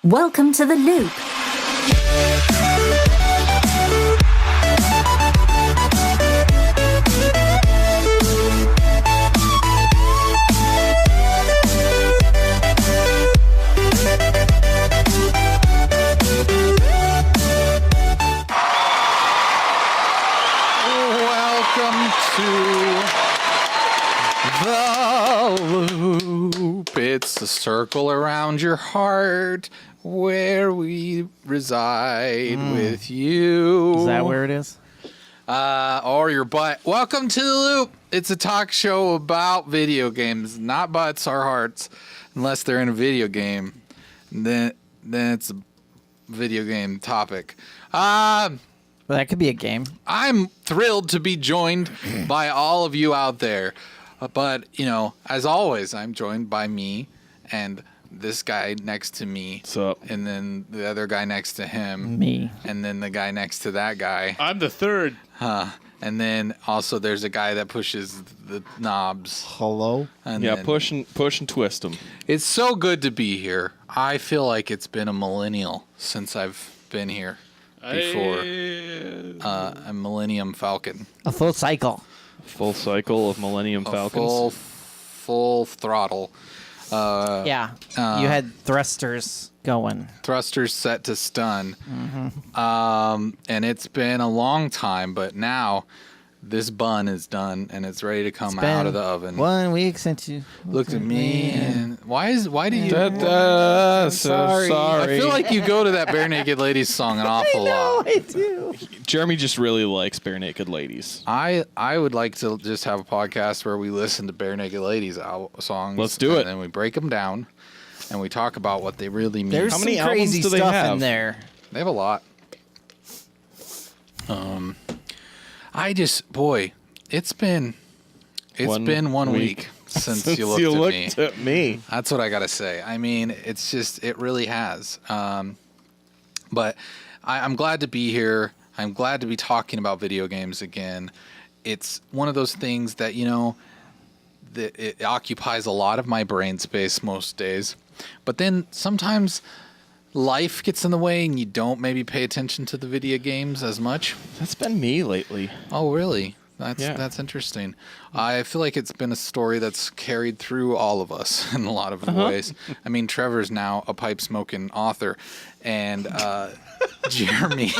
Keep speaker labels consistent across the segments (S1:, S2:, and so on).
S1: Welcome to the loop.
S2: Welcome to the loop. It's the circle around your heart where we reside with you.
S3: Is that where it is?
S2: Or your butt. Welcome to the loop. It's a talk show about video games, not butts or hearts, unless they're in a video game. Then it's a video game topic.
S3: Well, that could be a game.
S2: I'm thrilled to be joined by all of you out there. But, you know, as always, I'm joined by me and this guy next to me.
S4: What's up?
S2: And then the other guy next to him.
S3: Me.
S2: And then the guy next to that guy.
S4: I'm the third.
S2: And then also there's a guy that pushes the knobs.
S5: Hello?
S2: And
S4: Yeah,
S2: then-
S4: push and twist them.
S2: It's so good to be here. I feel like it's been a millennial since I've been here before. A Millennium Falcon.
S3: A full cycle.
S4: Full cycle of Millennium Falcons.
S2: Full throttle.
S3: Yeah. You had thrusters going.
S2: Thrusters set to stun. And it's been a long time, but now this bun is done and it's ready to come out of the oven.
S3: 1 week since you
S2: Looked at me and why do you
S4: Sorry.
S2: I feel like you go to that Bare Naked Ladies song an awful lot.
S3: I do.
S4: Jeremy just really likes Bare Naked Ladies.
S2: I would like to just have a podcast where we listen to Bare Naked Ladies songs.
S4: Let's do it.
S2: And then we break them down and we talk about what they really mean.
S3: There's
S4: How
S3: some
S4: many albums
S3: crazy
S4: do they
S3: stuff
S4: have?
S3: in there.
S2: They have a lot. I just, boy, it's been 1 week since you looked at me. That's what I gotta say. I mean, it's just, it really has. But I'm glad to be here. I'm glad to be talking about video games again. It's one of those things that, you know, that it occupies a lot of my brain space most days. But then sometimes life gets in the way and you don't maybe pay attention to the video games as much.
S4: That's been me lately.
S2: Oh, really? That's
S4: Yeah.
S2: that's interesting. I feel like it's been a story that's carried through all of us in a lot of ways. I mean, Trevor's now a pipe-smoking author, and Jeremy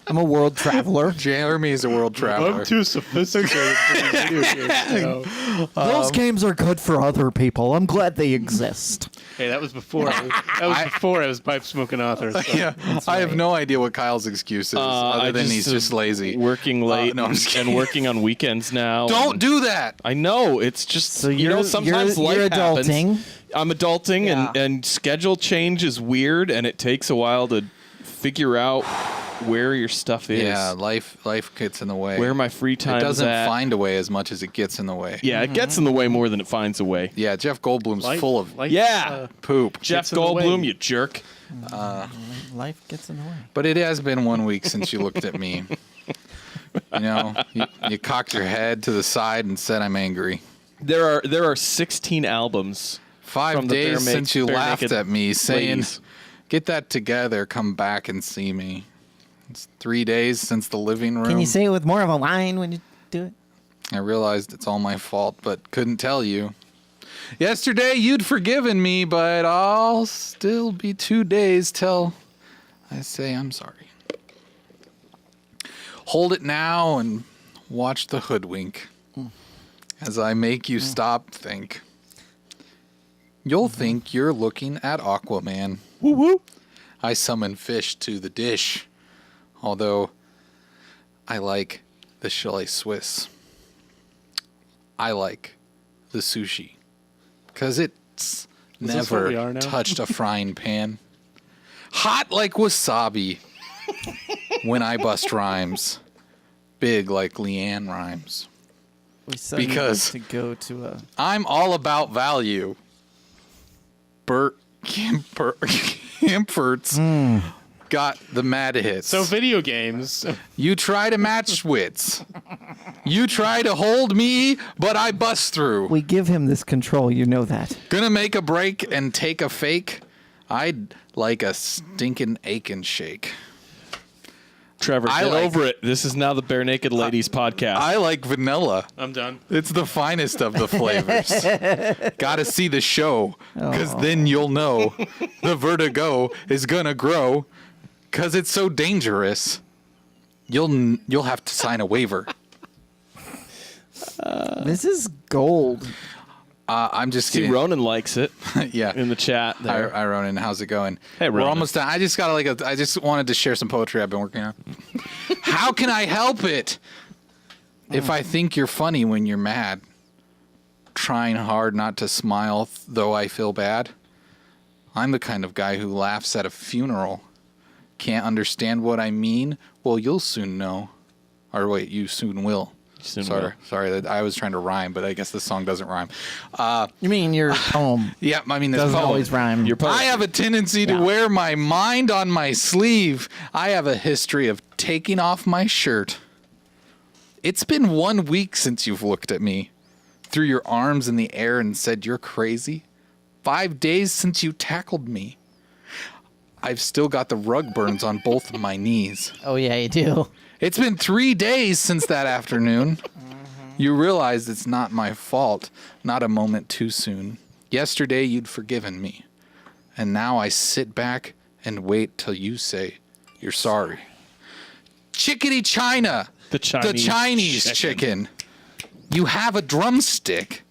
S3: I'm a world traveler.
S2: Jeremy is a world traveler.
S5: I'm too sophisticated for these video games now.
S3: Those games are good for other people. I'm glad they exist.
S5: Hey, that was before. I was pipe smoking author. So.
S2: Yeah, I have no idea what Kyle's excuse is, other than he's just lazy.
S4: Working late
S2: no, I'm just kidding.
S4: and working on weekends now.
S2: Don't
S4: and
S2: do that.
S4: I know. It's just,
S3: So
S4: you know, sometimes life
S3: you're
S4: happens.
S3: adulting.
S4: I'm adulting,
S3: Yeah.
S4: and schedule change is weird, and it takes a while to figure out where your stuff is.
S2: Yeah, life gets in the way.
S4: Where my free time
S2: it doesn't
S4: is at.
S2: find a way as much as it gets in the way.
S4: Yeah, it gets in the way more than it finds a way.
S2: Yeah, Jeff Goldblum's full of
S4: Yeah.
S2: poop.
S4: Jeff
S5: gets in the way.
S4: Goldblum, you jerk.
S3: Life gets in the way.
S2: But it has been 1 week since you looked at me. You know, you cocked your head to the side and said, "I'm angry."
S4: There are 16 albums.
S2: 5
S4: From the
S2: days since you
S4: Bare
S2: laughed
S4: Naked
S2: at me, saying,
S4: Ladies.
S2: "Get that together. Come back and see me." It's 3 days since the living room.
S3: Can you say it with more of a line when you do it?
S2: I realized it's all my fault, but couldn't tell you. Yesterday you'd forgiven me, but I'll still be 2 days till I say I'm sorry. Hold it now and watch the hoodwink as I make you stop think. You'll think you're looking at Aquaman.
S4: Woo woo.
S2: I summon fish to the dish, although I like the chili Swiss. I like the sushi because it's
S5: this what we
S2: never
S5: are now?
S2: touched a frying pan. Hot like wasabi when I bust rhymes. Big like Leanne rhymes.
S3: We said
S2: Because-
S3: to go to a.
S2: I'm all about value. Bert Campert's got the mad hits.
S5: So video games.
S2: You try to match wits. You try to hold me, but I bust through.
S3: We give him this control, you know that.
S2: Gonna make a break and take a fake. I'd like a stinking aching shake.
S4: Trevor, get over it. This is now the Bare Naked Ladies podcast.
S2: I like vanilla.
S5: I'm done.
S2: It's the finest of the flavors. Gotta see the show, because then you'll know the vertigo is gonna grow, because it's so dangerous. You'll have to sign a waiver.
S3: This is gold.
S2: I'm just
S4: See,
S2: kidding.
S4: Ronan likes it.
S2: Yeah.
S4: In the chat there.
S2: Hi, Ronan. How's it going?
S4: Hey,
S2: We're
S4: Ronan.
S2: almost done. I just wanted to share some poetry I've been working on. How can I help it? If I think you're funny when you're mad, trying hard not to smile, though I feel bad. I'm the kind of guy who laughs at a funeral. Can't understand what I mean? Well, you'll soon know. Or wait, you soon will. Sorry, I was trying to rhyme, but I guess this song doesn't rhyme.
S3: You mean your poem?
S2: Yeah, I mean, this
S3: Doesn't
S2: poem.
S3: always rhyme.
S4: Your poem.
S2: I have a tendency to wear my mind on my sleeve. I have a history of taking off my shirt. It's been 1 week since you've looked at me, threw your arms in the air and said you're crazy. 5 days since you tackled me. I've still got the rug burns on both of my knees.
S3: Oh, yeah, you do.
S2: It's been 3 days since that afternoon. You realize it's not my fault, not a moment too soon. Yesterday you'd forgiven me, and now I sit back and wait till you say you're sorry. Chickadee China,
S4: The Chinese
S2: chicken. You have a drumstick,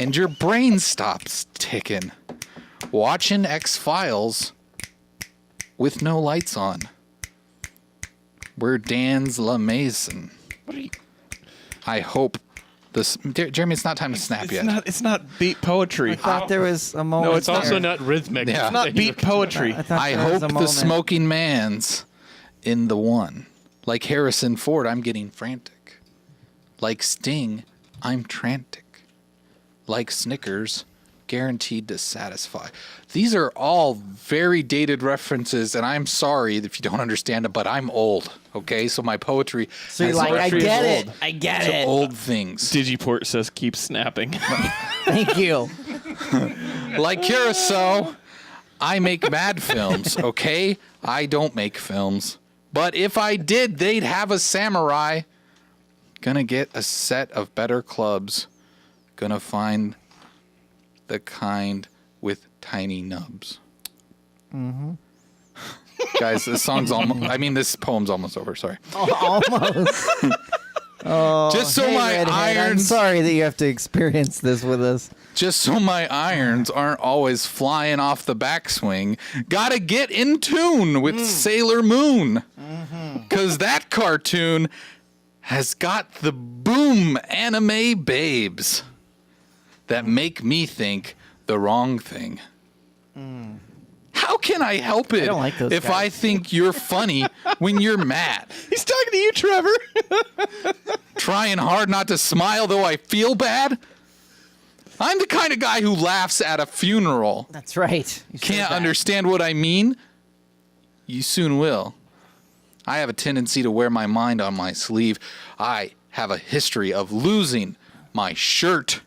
S2: and your brain stops ticking. Watching X-Files with no lights on. We're Dan's La Mason. I hope this. Jeremy, it's not time to snap yet.
S4: It's not beat poetry.
S3: I thought there was a moment.
S5: No, it's also
S3: there.
S5: not rhythmic.
S2: Yeah.
S4: It's not beat poetry.
S3: I thought
S2: I
S3: there was
S2: hope
S3: a
S2: the
S3: moment.
S2: smoking man's in the one. Like Harrison Ford, I'm getting frantic. Like Sting, I'm frantic. Like Snickers, guaranteed to satisfy. These are all very dated references, and I'm sorry if you don't understand it, but I'm old, okay? So my poetry
S3: So you're
S2: has
S3: like, I
S2: references
S3: get it. I get
S2: to
S3: it.
S2: old things.
S4: Digiport says keep snapping.
S3: Thank you.
S2: Like Curacao, I make mad films, okay? I don't make films. But if I did, they'd have a samurai. Gonna get a set of better clubs. Gonna find the kind with tiny nubs. Mm-hmm. Guys, this poem's almost over. Sorry.
S3: Almost.
S2: Just so
S3: Hey,
S2: my
S3: Redhead, I'm
S2: irons,
S3: sorry that you have to experience this with us.
S2: just so my irons aren't always flying off the backswing. Gotta get in tune with Sailor Moon, 'cause that cartoon has got the boom anime babes that make me think the wrong thing. How can I help it
S3: don't like those
S2: if
S3: guys.
S2: I think you're funny when you're mad?
S4: He's talking to you, Trevor.
S2: Trying hard not to smile though I feel bad? I'm the kind of guy who laughs at a funeral.
S3: That's right. You said
S2: Can't
S3: that.
S2: understand what I mean? You soon will. I have a tendency to wear my mind on my sleeve. I have a history of losing my shirt.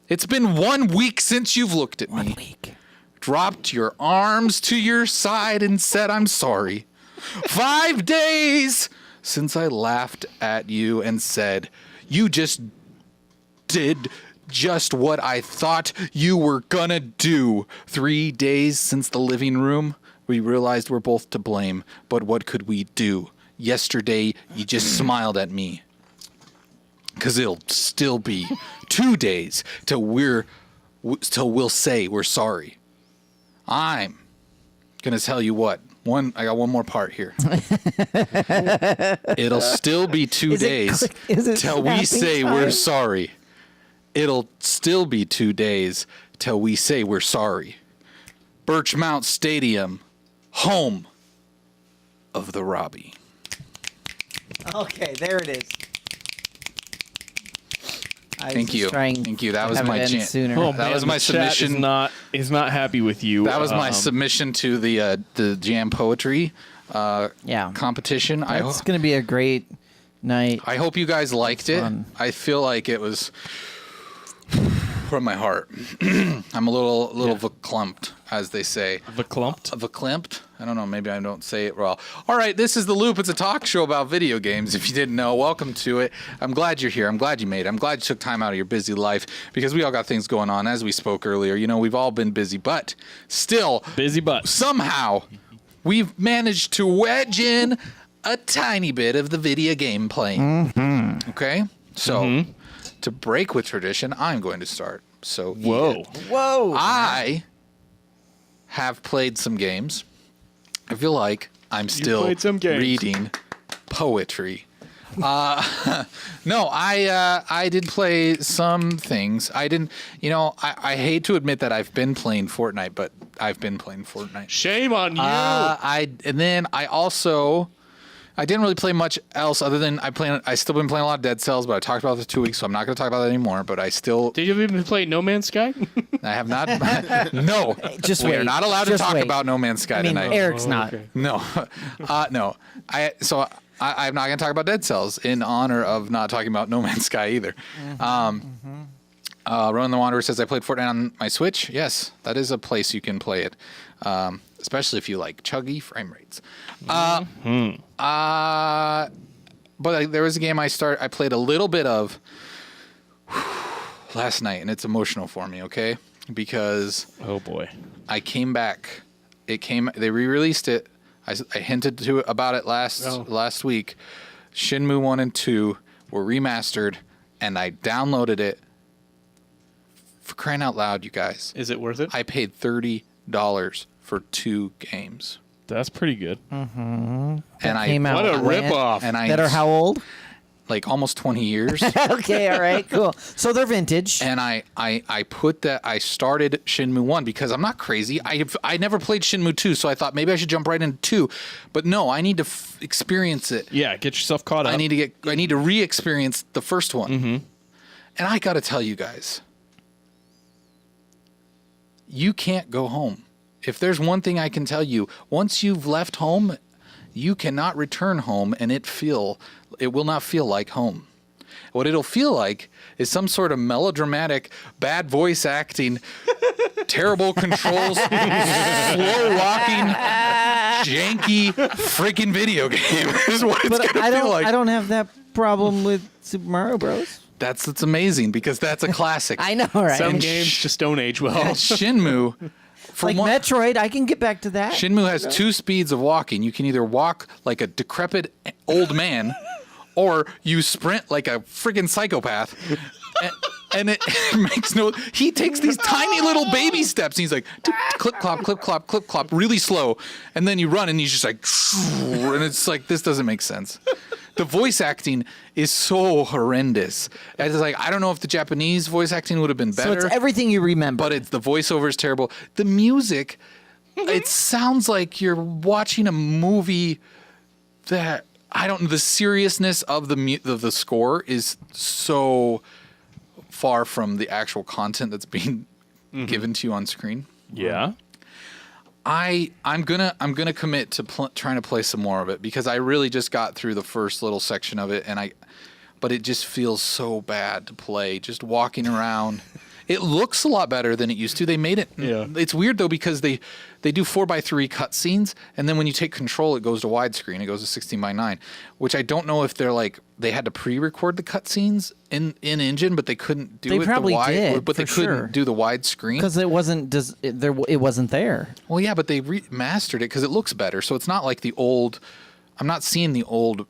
S2: It's been 1 week since you've looked at me.
S3: 1 week.
S2: Dropped your arms to your side and said, I'm sorry. 5 days since I laughed at you and said, you just did just what I thought you were gonna do. 3 days since the living room, we realized we're both to blame, but what could we do? Yesterday, you just smiled at me. 'Cause it'll still be 2 days till we'll say we're sorry. I'm gonna tell you what. I got one more part here. It'll still be 2 days till we say we're sorry. It'll still be 2 days till we say we're sorry. Birchmount Stadium, home of the Robbie.
S3: Okay, there it is.
S2: Thank you. That was my chance.
S3: Sooner.
S4: Oh,
S2: That
S4: man,
S2: was my
S4: the chat
S2: submission.
S4: Is not happy with you.
S2: That was my submission to the jam poetry competition.
S3: It's going to be a great night.
S2: I hope you guys liked it. I feel like it was from my heart. I'm a little verklempt, as they say. Verklempt? I don't know. Maybe I don't say it well. All right, this is The Loop. It's a talk show about video games. If you didn't know, welcome to it. I'm glad you're here. I'm glad you made it. I'm glad you took time out of your busy life because we all got things going on. As we spoke earlier, we've all been busy, but still, somehow, we've managed to wedge in a tiny bit of the video game playing. Mm-hmm. Okay? So, to break with tradition, I'm going to start. So,
S3: Whoa.
S2: I have played some games. I feel like I'm still reading poetry. No, I did play some things. I didn't, I hate to admit that I've been playing Fortnite, but I've been playing Fortnite.
S5: Shame on you.
S2: I didn't really play much else other than I still been playing a lot of Dead Cells, but I talked about it for 2 weeks, so I'm not going to talk about that anymore. But I still.
S5: Did you even play No Man's Sky?
S2: I have not. No, we are not allowed to talk about No Man's Sky tonight.
S3: Eric's not.
S5: Okay.
S2: No, no. I'm not going to talk about Dead Cells in honor of not talking about No Man's Sky either. Ronan the Wanderer says I played Fortnite on my Switch. Yes, that is a place you can play it, especially if you like chuggy frame rates. But there was a game I played a little bit of last night, and it's emotional for me. Okay, because
S4: oh boy,
S2: I came back. They re-released it. I hinted about it last week. Shenmue 1 and 2 were remastered, and I downloaded it. For crying out loud, you guys.
S5: Is it worth it?
S2: I paid $30 for 2 games.
S4: That's pretty good.
S3: Mm-hmm.
S2: And
S5: what a ripoff.
S3: That are how old?
S2: Like almost 20 years.
S3: Okay, all right, cool. So they're vintage.
S2: And I started Shenmue 1 because I'm not crazy. I never played Shenmue 2, so I thought maybe I should jump right into 2. But no, I need to experience it.
S4: Yeah, get yourself caught up.
S2: I need to re-experience the first one. Mm-hmm. And I got to tell you guys, you can't go home. If there's one thing I can tell you, once you've left home, you cannot return home, and it will not feel like home. What it'll feel like is some sort of melodramatic, bad voice acting, terrible controls, slow walking, janky freaking video game is what it's gonna feel like.
S3: I don't have that problem with Super Mario Bros.
S2: That's amazing because that's a classic.
S3: I know, right?
S5: Some games just don't age well.
S2: And Shenmue.
S3: Metroid, I can get back to that.
S2: Shenmue has 2 speeds of walking. You can either walk like a decrepit old man, or you sprint like a friggin' psychopath. And it makes no. He takes these tiny little baby steps. And he's like clip clop, clip clop, clip clop, really slow. And then you run, and he's just like, and it's like this doesn't make sense. The voice acting is so horrendous. It's like I don't know if the Japanese voice acting would have been better.
S3: So it's everything you remember.
S2: But the voiceover is terrible. The music, it sounds like you're watching a movie that the seriousness of the score is so far from the actual content that's being given to you on screen.
S4: Yeah.
S2: I'm gonna commit to trying to play some more of it because I really just got through the first little section of it, but it just feels so bad to play. Just walking around, it looks a lot better than it used to. They made it.
S5: Yeah.
S2: It's weird though because they do 4:3 cutscenes, and then when you take control, it goes to widescreen. It goes to 16:9, which I don't know if they had to pre-record the cutscenes in engine, but they couldn't do it.
S3: They probably did,
S2: but they couldn't do the widescreen
S3: because it wasn't it wasn't there.
S2: Well, yeah, but they remastered it because it looks better. So it's not like the old. I'm not seeing the old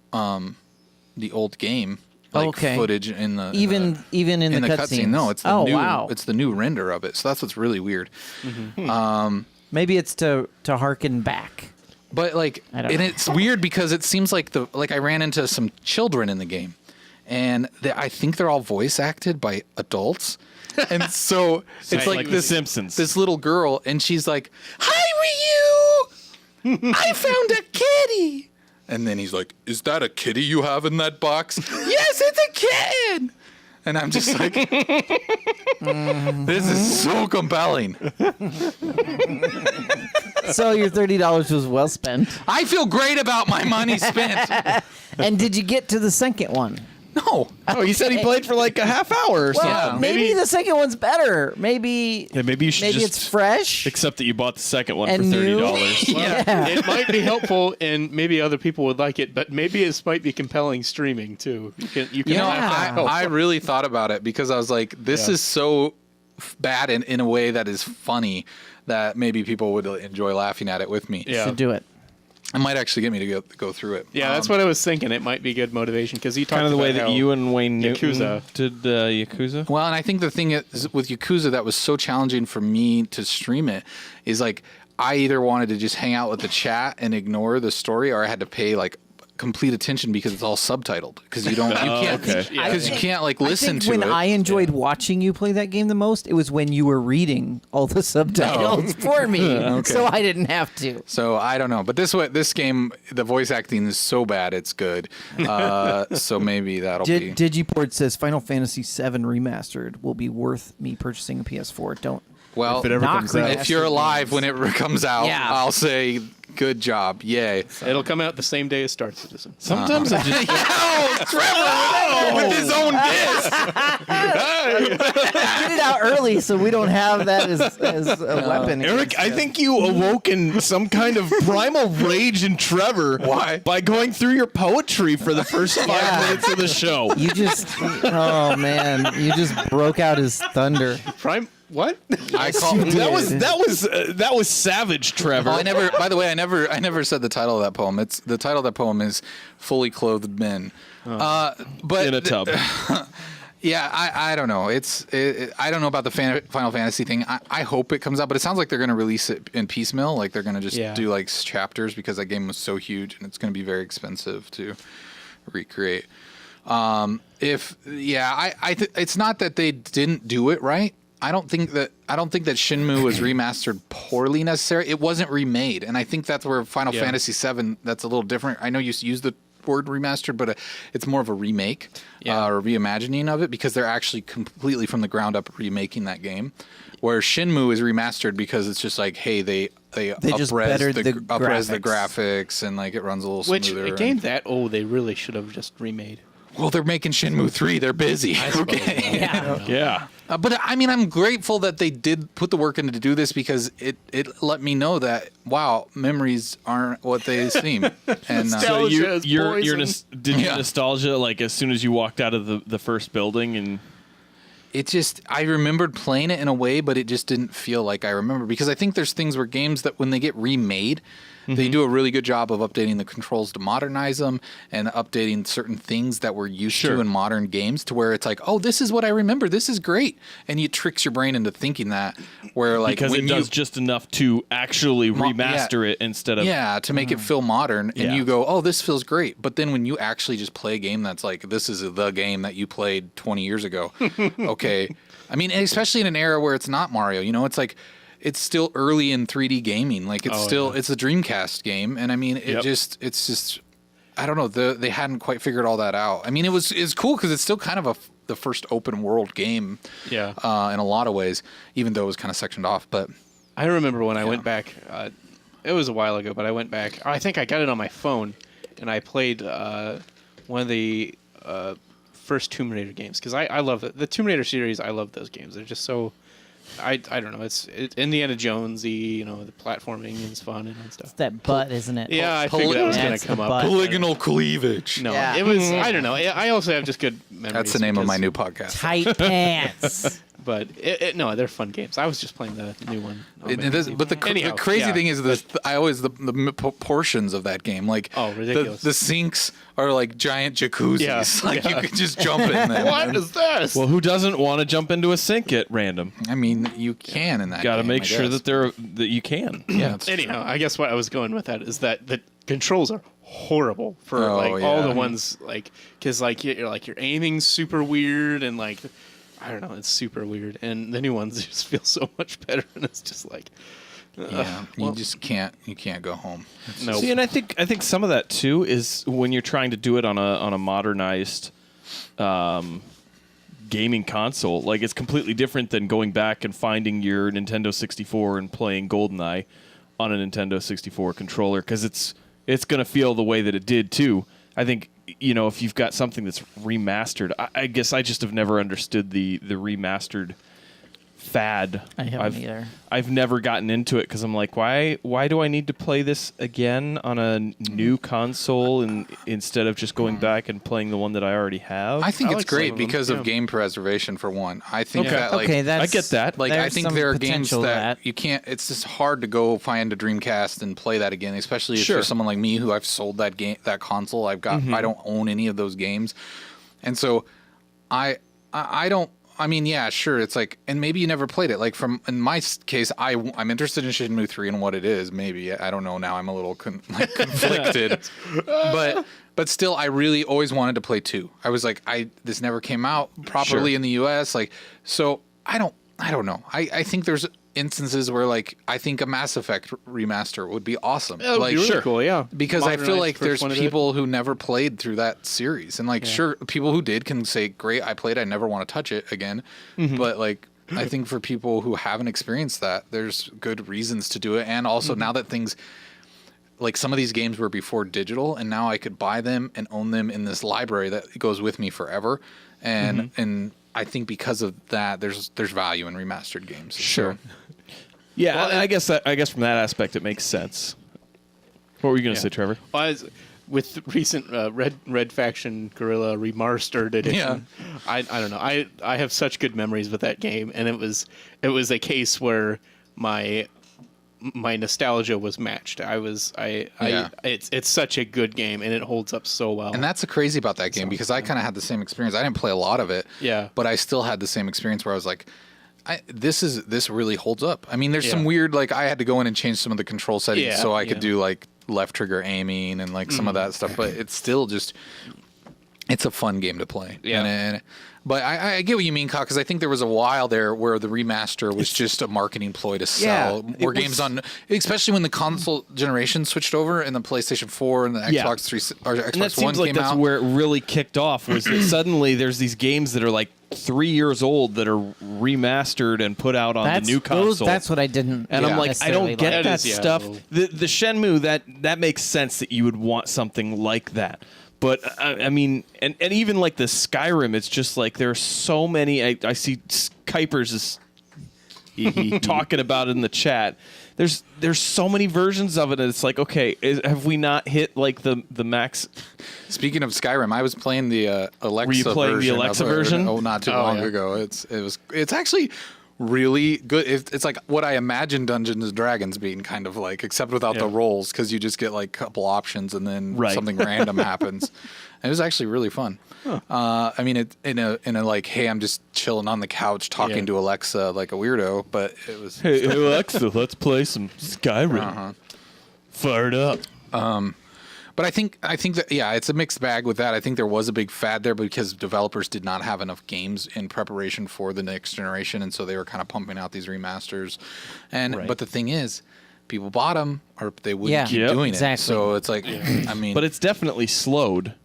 S2: game footage in the
S3: even in the cutscene.
S2: No, it's the it's the new render of it. So that's what's really weird.
S3: Mm-hmm. Maybe it's to harken back.
S2: But it's weird because it seems like I ran into some children in the game, and I think they're all voice acted by adults, and so it's like
S4: The Simpsons.
S2: This little girl, and she's like, "Hi, Ryu! I found a kitty." And then he's like, "Is that a kitty you have in that box?" "Yes, it's a kitten." And I'm just like, this is so compelling.
S3: So your $30 was well spent.
S2: I feel great about my money spent.
S3: And did you get to the second one?
S2: No.
S4: Oh, he said he played for like a half hour or something.
S3: Well, maybe the second one's better. Maybe
S4: maybe you should
S3: maybe
S4: just
S3: it's fresh.
S4: Accept that you bought the second one
S3: And
S4: for
S3: new.
S4: $30.
S3: Yeah.
S5: It might be helpful, and maybe other people would like it, but maybe this might be compelling streaming too. You can have that
S2: I really thought about it because I was like, this is so bad in a way that is funny that maybe people would enjoy laughing at it with me.
S5: Yeah.
S3: Should do it.
S2: It might actually get me to go through it.
S5: Yeah, that's what I was thinking. It might be good motivation because you talked
S4: Kind of the way
S5: about
S4: that
S5: how
S4: you and Wayne
S5: Yakuza.
S4: Newton did Yakuza.
S2: Well, and I think the thing is with Yakuza that was so challenging for me to stream it is like I either wanted to just hang out with the chat and ignore the story, or I had to pay like complete attention because it's all subtitled because you can't because you can't like listen to
S3: when
S2: it.
S3: I enjoyed watching you play that game the most, it was when you were reading all the subtitles for me, so I didn't have to.
S2: So I don't know, but this game, the voice acting is so bad it's good. So maybe that'll be.
S3: Digiport says Final Fantasy VII Remastered will be worth me purchasing a PS4. Don't.
S2: Well,
S4: If it ever comes out.
S2: if you're alive when it comes out,
S3: Yeah.
S2: I'll say good job, yay.
S5: It'll come out the same day as Star Citizen.
S4: Sometimes I just
S2: Trevor with his own disc.
S3: Get it out early so we don't have that as a weapon.
S4: Eric,
S3: against
S4: I
S3: us.
S4: think you awoken some kind of primal rage in Trevor.
S2: Why?
S4: By going through your poetry for the first 5 minutes of the show.
S3: You just, oh man, you just broke out his thunder.
S5: Prime what?
S2: I call.
S4: That was savage, Trevor.
S2: Well, by the way, I never said the title of that poem. It's the title of that poem is "Fully Clothed Men," but
S4: in a tub.
S2: Yeah, I don't know. I don't know about the Final Fantasy thing. I hope it comes out, but it sounds like they're going to release it in piecemeal. Like they're going to just do like chapters because that game was so huge and it's going to be very expensive to recreate. It's not that they didn't do it right. I don't think that Shenmue was remastered poorly necessarily. It wasn't remade, and I think that's where Final Fantasy VII. That's a little different. I know you use the word remastered, but it's more of a remake or reimagining of it because they're actually completely from the ground up remaking that game. Where Shenmue is remastered because it's just like, hey, they
S3: just
S2: up-res
S3: bettered the
S2: the graphics and like it runs a little smoother.
S5: Which a game that old they really should have just remade.
S2: Well, they're making Shenmue 3. They're busy. Okay.
S4: Yeah.
S2: But I mean, I'm grateful that they did put the work in to do this because it let me know that, wow, memories aren't what they seem. And
S4: So
S5: Nostalgia is
S4: your
S5: poison.
S4: did you nostalgia like as soon as you walked out of the first building and
S2: it just, I remembered playing it in a way, but it just didn't feel like I remember because I think there's things where games that when they get remade, they do a really good job of updating the controls to modernize them and updating certain things that we're used to in modern games to where it's like, oh, this is what I remember. This is great. And it tricks your brain into thinking that where like
S4: because it does just enough to actually remaster it instead of
S2: to make it feel modern and you go, oh, this feels great. But then when you actually just play a game that's like, this is the game that you played 20 years ago. Okay. I mean, especially in an era where it's not Mario, you know, it's like, it's still early in 3D gaming. Like it's it's a Dreamcast game. And I mean, it's just, I don't know. They hadn't quite figured all that out. I mean, it's cool because it's still kind of the first open world game in a lot of ways, even though it was kind of sectioned off. But
S5: I remember when I went back, it was a while ago, but I went back. I think I got it on my phone and I played one of the first Tomb Raider games because I love the Tomb Raider series. I love those games. They're just so, I don't know. It's Indiana Jonesy, you know, the platforming is fun and stuff.
S3: It's that butt, isn't it?
S5: Yeah, I figured that was going to come up.
S2: polygonal cleavage.
S5: No,
S3: Yeah.
S5: it was. I don't know. I also have just good memories.
S2: That's the name of my
S5: because-
S2: new podcast.
S3: Tight pants.
S5: But no, they're fun games. I was just playing the new one.
S2: But the
S5: Anyhow,
S2: crazy thing is the proportions of that game. Like
S5: ridiculous.
S2: The sinks are like giant jacuzzis.
S5: Yeah.
S2: Like you could just jump in them.
S5: What is this?
S4: well, who doesn't want to jump into a sink at random?
S2: I mean, you can in that.
S4: Got to
S2: game,
S4: make
S2: I
S4: sure
S2: guess.
S4: that you can.
S2: Yeah. It's
S5: Anyhow, I guess what I was going with that is that the controls are horrible for
S2: Oh,
S5: all
S2: yeah.
S5: the ones like because like you're aiming super weird and like I don't know, it's super weird, and the new ones just feel so much better, and it's just like
S2: you just can't go home.
S5: no.
S4: See, and I think some of that too is when you're trying to do it on a modernized gaming console. Like, it's completely different than going back and finding your Nintendo 64 and playing GoldenEye on a Nintendo 64 controller, because it's going to feel the way that it did too. I think, if you've got something that's remastered, I guess I just have never understood the remastered fad.
S3: I haven't either.
S4: I've never gotten into it because I'm like, why do I need to play this again on a new console instead of just going back and playing the one that I already have?
S2: I think it's
S5: like some
S2: great
S5: of them,
S2: because
S5: yeah.
S2: of game preservation, for one. I think
S4: Okay.
S2: that, like,
S3: Okay, that's,
S4: I get that.
S2: like, I
S3: there's
S2: think
S3: some
S2: there are games
S3: potential to
S2: that you can't. It's just hard to go find a Dreamcast and play that again, especially if
S4: Sure.
S2: you're someone like me who I've sold that console. I don't own any of those games, and so I don't. I mean, yeah, sure. It's like, and maybe you never played it. Like, in my case, I'm interested in Shenmue 3 and what it is. Maybe, I don't know. Now I'm a little conflicted, but still, I really always wanted to play 2. I was like, this never came out properly in the U.S. Like, so I don't know. I think there's instances where, like, I think a Mass Effect remaster would be awesome.
S5: That would
S2: like,
S5: be really cool, yeah.
S2: because I feel
S5: Modernize
S2: like
S5: the
S2: there's
S5: first one of it.
S2: people who never played through that series, and like, sure, people who did can say, "Great, I played. I never want to touch it again." But like, I think for people who haven't experienced that, there's good reasons to do it, and also now that things. Like, some of these games were before digital, and now I could buy them and own them in this library that goes with me forever, and I think because of that, there's value in remastered games.
S4: Sure.
S2: So,
S4: Yeah, well, I guess from that aspect it makes sense. What were you going to say, Trevor?
S5: Well, with the recent Red Faction Guerrilla Remastered Edition, I don't know. I have such good memories with that game, and it was a case where my nostalgia was matched. It's such a good game, and it holds up so well.
S2: And that's the crazy about that game, because I kind of had the same experience. I didn't play a lot of it, but I still had the same experience where I was like, this really holds up. I mean, there's some weird, like, I had to go in and change some of the control settings so I could do like left trigger aiming and like some of that stuff, but it's still just, it's a fun game to play. But I get what you mean, Kyle, because I think there was a while there where the remaster was just a marketing ploy to sell more games on, especially when the console generation switched over and the PlayStation 4 and the Xbox 3 or Xbox
S4: And that
S2: One
S4: seems like
S2: came
S4: that's
S2: out.
S4: where it really kicked off, was that suddenly there's these games that are like 3 years old that are remastered and put out on the new console.
S3: That's what I didn't.
S4: And I'm like, I don't get that
S5: is,
S4: stuff. The Shenmue, that makes sense that you would want something like that. But I mean, and even like the Skyrim, it's just like there are so many. I see Kuipers is talking about it in the chat. There's so many versions of it, and it's like, okay, have we not hit like the max?
S2: Speaking of Skyrim, I was playing the Alexa.
S4: Were you playing
S2: version
S4: the Alexa
S2: of it,
S4: version?
S2: not too long ago. It's actually really good. It's like what I imagine Dungeons and Dragons being, kind of like, except without the rolls, because you just get like a couple options and then something random happens. It was actually really fun. I mean, it in a like, hey, I'm just chilling on the couch talking to Alexa like a weirdo, but it was.
S4: Hey Alexa, let's play some Skyrim. Fire it up.
S2: But I think that, it's a mixed bag with that. I think there was a big fad there because developers did not have enough games in preparation for the next generation, and so they were kind of pumping out these remasters. But the thing is, people bought them, or they wouldn't keep doing it. So it's like, I mean,
S4: but it's definitely slowed.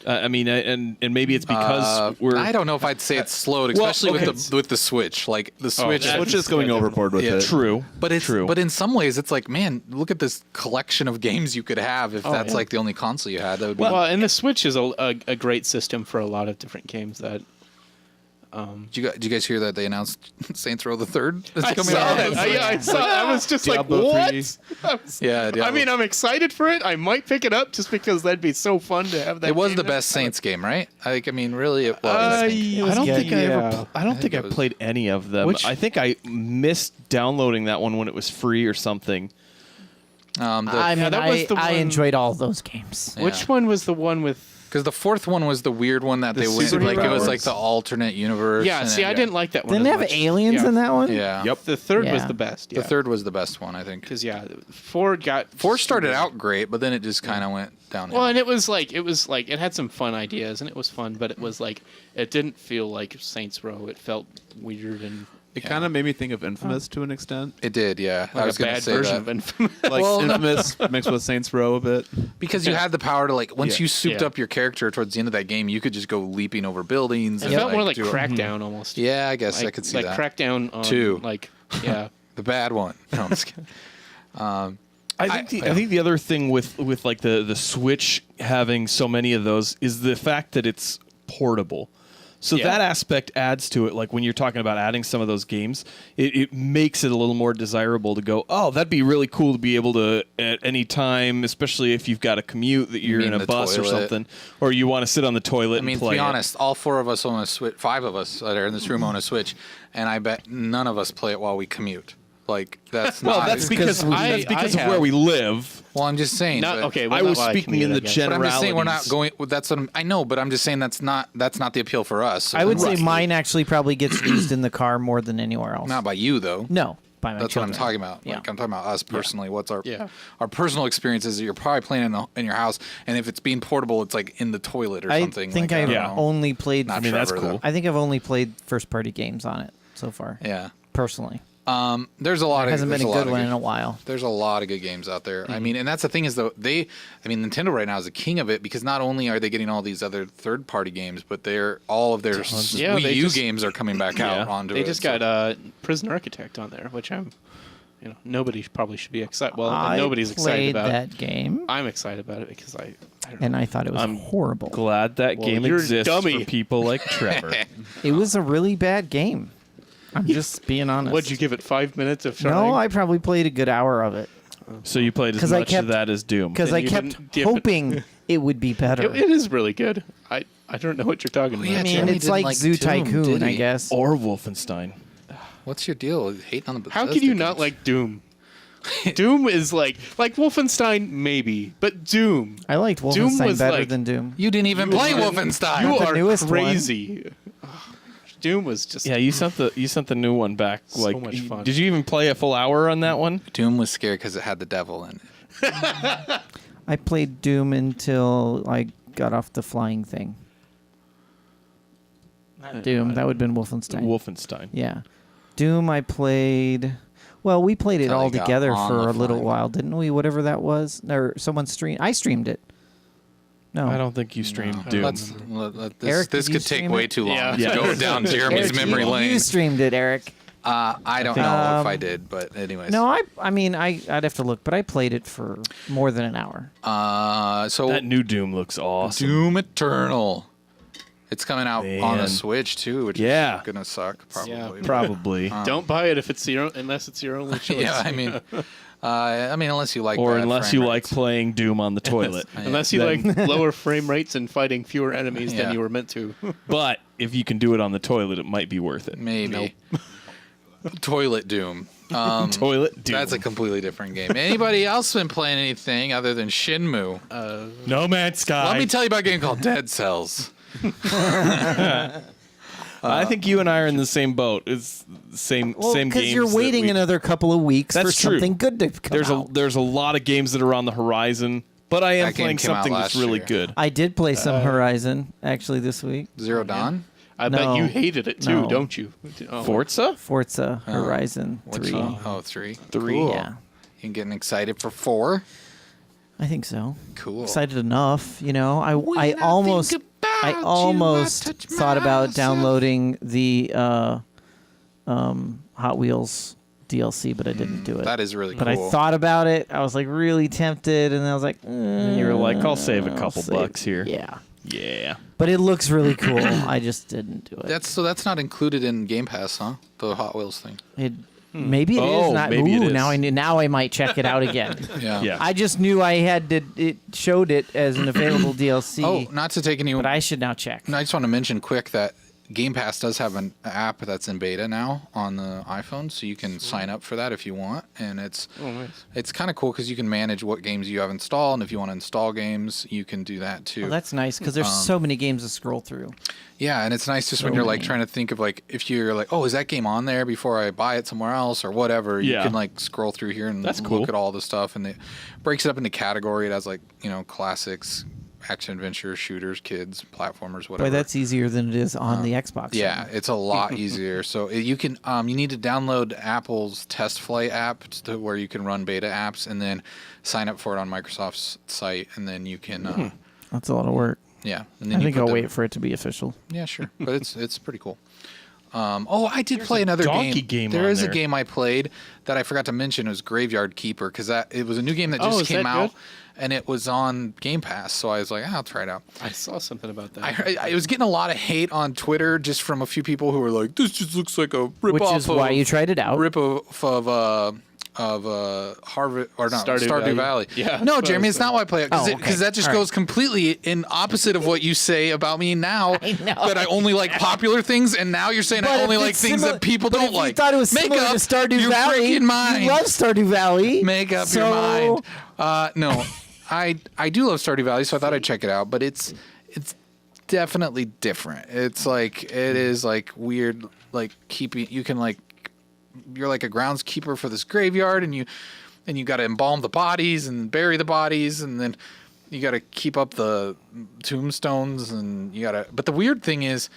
S4: I mean, and maybe it's because we're.
S2: I don't know if I'd say it's slowed, especially with the Switch. Like the Switch,
S6: Switch is going overboard with it.
S4: True,
S2: but it's
S4: true.
S2: But in some ways, it's like, man, look at this collection of games you could have if that's like the only console you had. That would be.
S5: Well, and the Switch is a great system for a lot of different games that.
S2: Did you guys hear that they announced Saints Row the Third?
S5: I saw that. I saw that. I was just
S6: Diablo
S5: like,
S6: 3.
S5: what?
S2: Yeah,
S5: I mean, I'm excited for it. I might pick it up just because that'd be so fun to have that.
S2: It was
S5: game
S2: the
S5: now.
S2: best Saints game, right? I mean, really, it was. I think.
S4: I don't think
S5: yeah.
S4: I don't think I played any of them. I think I missed downloading that one when it was free or something.
S3: I enjoyed all those games.
S5: Which one was the one with?
S2: Because the fourth one was the weird one that they went like, it was like the alternate universe.
S5: Yeah, see, I didn't like that one.
S3: Didn't they
S5: as
S3: have
S5: much.
S3: aliens in that one?
S2: Yeah.
S5: Yep. The third was
S3: Yeah.
S5: the best.
S2: The third was the best one, I think.
S5: Because four
S2: started out great, but then it just kind of went downhill.
S5: Well, and it was like it had some fun ideas and it was fun, but it was like it didn't feel like Saints Row. It felt weird and
S6: It kind of made me think of Infamous to an extent.
S2: It did, yeah.
S5: Like
S2: I was
S5: a
S2: going to
S5: bad
S2: say
S5: version
S2: that.
S5: of Infamous.
S6: Like Infamous mixed with Saints Row a bit.
S2: Because you had the power to like once
S6: Yeah.
S2: you souped up your character towards the end of that game, you could just go leaping over buildings.
S5: It
S2: and,
S5: felt more like
S2: do a-
S5: Crackdown almost.
S2: Yeah, I guess I
S5: Like,
S2: could see
S5: like
S2: that.
S5: Crackdown on,
S2: 2.
S5: like, yeah.
S2: The bad one. No, I'm just kidding.
S4: I think the other thing with like the Switch having so many of those is the fact that it's portable. So
S5: Yeah.
S4: that aspect adds to it. Like when you're talking about adding some of those games, it makes it a little more desirable to go, oh, that'd be really cool to be able to at any time, especially if you've got a commute that you're
S2: mean
S4: in a
S2: the
S4: bus or
S2: toilet?
S4: something, or you want to sit on the toilet
S2: I mean,
S4: and
S2: to
S4: play
S2: be
S4: it.
S2: honest, all 4 of us own a Switch. 5 of us that are in this room own a Switch, and I bet none of us play it while we commute. Like that's
S4: Well,
S2: not.
S4: that's because
S5: I
S4: of
S5: have-
S4: where we live.
S2: Well, I'm just saying.
S5: Not,
S2: but-
S5: okay, well,
S4: I
S5: not
S4: was
S5: while
S4: speaking
S5: commute,
S4: in
S5: I
S4: the
S5: guess.
S2: But I'm just saying we're not
S4: generalities.
S2: going. That's what I know, but I'm just saying that's not the appeal for us.
S3: I would say
S4: Right.
S3: mine actually probably gets used in the car more than anywhere else.
S2: Not by you though.
S3: No, by my
S2: That's
S3: children.
S2: what I'm talking about.
S3: Yeah.
S2: Like I'm talking about us personally. What's our
S5: Yeah.
S2: our personal experiences? That you're probably playing in your house, and if it's being portable, it's like in the toilet or
S3: I
S2: something.
S3: think
S2: like,
S3: I've
S2: I don't know.
S3: only played.
S2: Not
S4: I mean, that's
S2: Trevor,
S4: cool.
S2: though.
S3: I think I've only played first-party games on it so far.
S2: Yeah.
S3: Personally,
S2: There's a lot of.
S3: hasn't been
S2: there's
S3: a
S2: lot
S3: good
S2: of
S3: one in a while.
S2: There's a lot of good games out there. I mean, and that's the thing is though Nintendo right now is the king of it because not only are they getting all these other third-party games, but all of their
S5: Yeah,
S2: Wii
S5: they
S2: U
S5: just-
S2: games are coming back out onto
S5: They
S2: it.
S5: just
S2: so-
S5: got Prison Architect on there, which nobody probably should be excited. Well,
S3: I
S5: nobody's excited
S3: played
S5: about
S3: that game,
S5: I'm excited about it because I don't know.
S3: and I thought it was horrible.
S4: Glad that
S5: Well,
S4: game
S5: you're a
S4: exists
S5: dummy.
S4: for people like Trevor.
S3: It was a really bad game. I'm just being honest.
S5: What'd you give it? 5 minutes of trying?
S3: No, I probably played a good hour of it
S4: So you played as
S3: 'Cause I
S4: much
S3: kept-
S4: of that as Doom.
S3: because
S5: Then
S3: I
S5: you
S3: kept
S5: didn't give it-
S3: hoping it would be better.
S5: It is really good. I don't know what you're talking about.
S2: yeah,
S3: I mean,
S2: Jeremy
S3: it's
S2: didn't
S3: like
S2: like
S3: Zoo
S2: Doom,
S3: Tycoon,
S2: did
S3: I
S2: he?
S3: guess.
S4: Or Wolfenstein.
S2: What's your deal? Hating on the
S5: How
S2: Bethesda
S5: can you not
S2: games?
S5: like Doom? Doom is like Wolfenstein, maybe, but Doom.
S3: I liked
S5: Doom
S3: Wolfenstein
S5: was
S3: better
S5: like-
S3: than Doom.
S2: You didn't even play Wolfenstein.
S5: You
S3: the
S5: are
S3: newest one.
S5: crazy. Doom was just
S4: Yeah, you sent the new one back.
S5: So
S4: Like,
S5: much fun.
S4: Did you even play a full hour on that one?
S2: Doom was scary because it had the devil in it.
S3: I played Doom until I got off the flying thing. Not Doom. That would have been Wolfenstein.
S4: Wolfenstein.
S3: Yeah. Doom I played. Well, we played it
S2: Till
S3: all
S2: you got
S3: together
S2: on
S3: for
S2: the
S3: a little
S2: flying.
S3: while, didn't we? Whatever that was. Or someone streamed. I streamed it. No.
S4: I don't think you streamed Doom.
S2: This
S3: Eric,
S2: this
S3: did you
S2: could take
S3: stream
S2: way
S3: it?
S2: too long
S5: Yeah.
S2: to
S4: Yeah.
S2: go down Jeremy's
S3: Eric,
S2: memory
S3: you,
S2: lane.
S3: You streamed it, Eric.
S2: I don't know if I did, but anyways.
S3: No, I mean, I'd have to look, but I played it for more than an hour.
S2: So
S4: That new Doom looks awesome.
S2: Doom Eternal. It's coming out on the
S4: Man.
S2: Switch too, which
S4: Yeah.
S2: is gonna suck probably.
S5: Yeah,
S4: Probably.
S5: don't buy it if it's unless it's your only choice.
S2: Yeah, I mean, unless you like
S4: or
S2: bad
S4: unless
S2: frame
S4: you like
S2: rates.
S4: playing Doom on the toilet.
S5: Unless you
S4: Then-
S5: like lower frame rates and fighting fewer enemies
S2: Yeah.
S5: than you were meant to.
S4: But if you can do it on the toilet, it might be worth it.
S2: maybe. Toilet Doom.
S4: Toilet Doom.
S2: That's a completely different game. Anybody else been playing anything other than Shenmue?
S4: No Man's Sky.
S2: Let me tell you about a game called Dead Cells.
S4: I think you and I are in the same boat. It's same same
S3: because
S4: games.
S3: you're
S4: that
S3: waiting
S4: we-
S3: another couple of weeks for
S4: That's true.
S3: something good to come out.
S4: There's a lot of games that are on the horizon, but I am
S2: That game
S4: playing
S2: came out
S4: something that's
S2: last
S4: really
S2: year.
S4: good.
S3: I did play some Horizon actually this week.
S2: Zero Dawn?
S5: I
S3: No.
S5: bet you hated it too,
S3: No.
S5: don't you? Oh.
S4: Forza?
S3: Forza Horizon
S2: Which
S3: 3.
S2: one? Oh, 3.
S4: 3.
S2: Cool.
S3: Yeah,
S2: You getting excited for 4?
S3: I think so.
S2: Cool.
S3: Excited enough, you know. I
S2: I
S3: almost
S2: think about
S3: I
S2: you,
S3: almost
S2: I touch
S3: thought about
S2: myself.
S3: downloading the Hot Wheels DLC, but I didn't do it.
S2: That is really
S3: but
S2: cool.
S3: I thought about it. I was like really tempted, and I was like,
S4: And you were like, I'll save a couple
S3: save-
S4: bucks here.
S3: Yeah,
S4: Yeah.
S3: but it looks really cool. I just didn't do it.
S2: That's not included in Game Pass, huh? The Hot Wheels thing.
S3: Maybe it is
S4: Oh,
S3: not.
S4: maybe it
S3: Ooh,
S4: is.
S3: now I might check it out again.
S2: Yeah.
S4: Yeah.
S3: I just knew I had to. It showed it as an available DLC.
S2: Oh, not to take any.
S3: but I should now check.
S2: I just want to mention quick that Game Pass does have an app that's in beta now on the iPhone, so you can sign up for that if you want. And it's it's kind of cool because you can manage what games you have installed, and if you want to install games, you can do that too.
S3: Well, that's nice because there's so many games to scroll through.
S2: Yeah, and it's nice just when you're like
S3: many.
S2: trying to think of like if you're like, oh, is that game on there before I buy it somewhere else or whatever. You
S4: Yeah.
S2: can like scroll through here and
S4: That's cool.
S2: look at all the stuff, and it breaks it up into category. It has like classics, action adventure shooters, kids, platformers, whatever.
S3: Boy, that's easier than it is on the Xbox.
S2: Yeah, it's a lot easier. So you can you need to download Apple's Test Flight app where you can run beta apps, and then sign up for it on Microsoft's site, and then you can.
S3: That's a lot of work.
S2: Yeah, and then
S3: I think I'll wait for it to be official.
S2: Yeah, sure, but it's pretty cool. I did play another
S4: donkey game
S2: There
S4: on
S2: is a
S4: there.
S2: game I played that I forgot to mention. It was Graveyard Keeper because it was a new game that just
S5: is
S2: came
S5: that
S2: out,
S5: good?
S2: and it was on Game Pass. So I was like, I'll try it out.
S5: I saw something about that.
S2: I was getting a lot of hate on Twitter just from a few people who were like, "This just looks like a rip
S3: Which
S2: off
S3: is why you tried it out.
S2: rip off of Harvard or not
S5: Stardew
S2: Stardew Valley."
S5: Yeah,
S2: No,
S5: that's
S2: Jeremy,
S5: what I
S2: it's not why I play it because
S3: Oh, okay.
S2: that just
S3: All right.
S2: goes completely in opposite of what you say about me now.
S3: I know.
S2: That I only like popular things, and now you're saying
S3: But
S2: I
S3: if
S2: only like
S3: it's
S2: things
S3: similar-
S2: that people
S3: but
S2: don't
S3: if
S2: like.
S3: You thought it was
S2: Make
S3: similar
S2: up
S3: to Stardew
S2: your
S3: Valley.
S2: freaking mind.
S3: You love Stardew Valley.
S2: Make up your mind. No, I do love Stardew Valley, so I thought I'd check it out. But it's definitely different. It's like it is like weird, like keeping. You can like you're like a groundskeeper for this graveyard, and you got to embalm the bodies and bury the bodies, and then you got to keep up the tombstones, and you got to. But the weird thing is,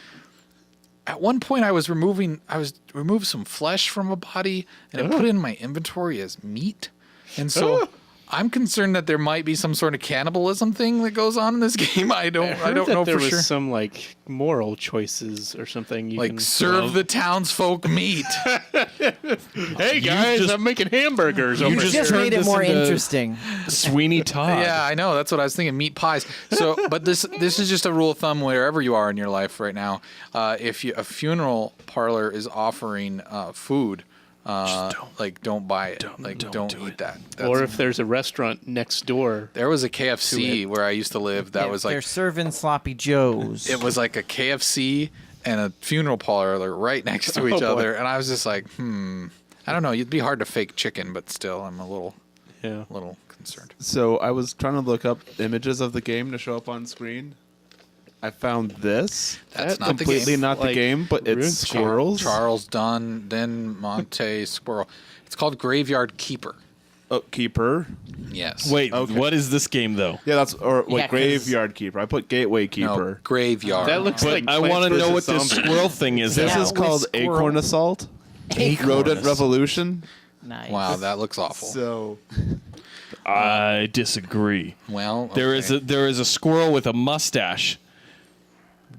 S2: at one point I was removed some flesh from a body, and it put it in my inventory as meat, and so. I'm concerned that there might be some sort of cannibalism thing that goes on in this game. I don't know
S5: there
S2: for
S5: was
S2: sure.
S5: some like moral choices or something. You
S2: Like
S5: can
S2: serve the townsfolk meat.
S5: Hey guys, I'm making hamburgers.
S3: You
S5: over
S3: just
S5: here.
S3: made it
S4: this
S3: more
S4: into-
S3: interesting.
S4: Sweeney Todd.
S2: Yeah, I know. That's what I was thinking. Meat pies. So, but this is just a rule of thumb wherever you are in your life right now. If a funeral parlor is offering food, don't buy it. Don't eat that.
S5: Or if there's a restaurant next door.
S2: There was a KFC where I used to live that was
S3: They're
S2: like
S3: serving sloppy joes.
S2: it was like a KFC and a funeral parlor right next to each
S5: boy.
S2: other, and I was just like, I don't know. It'd be hard to fake chicken, but still, I'm a little concerned.
S6: So I was trying to look up images of the game to show up on screen. I found this.
S2: That's
S5: That
S2: not the
S6: Completely
S2: game.
S6: not the
S5: Like,
S6: game, but it's
S5: ruined
S6: squirrels.
S2: Charles Dunn, then Monte Squirrel. It's called Graveyard Keeper.
S6: Oh, Keeper.
S2: Yes.
S4: Wait,
S6: Okay.
S4: what is this game though?
S6: Yeah, that's or
S3: Yeah, 'cause-
S6: Graveyard Keeper. I put Gateway
S2: No,
S6: Keeper.
S2: Graveyard.
S5: That looks like
S4: I
S5: Plants
S4: want to know what
S5: vs.
S4: this
S5: Zombies.
S4: squirrel thing is.
S6: This
S3: Yeah,
S6: is
S3: with
S6: called
S3: squirrel.
S6: Acorn Assault.
S3: Acorn.
S6: Rodent Revolution.
S3: Nice.
S2: Wow, that looks awful.
S6: So
S4: I disagree.
S2: Well,
S4: There is a squirrel with a mustache.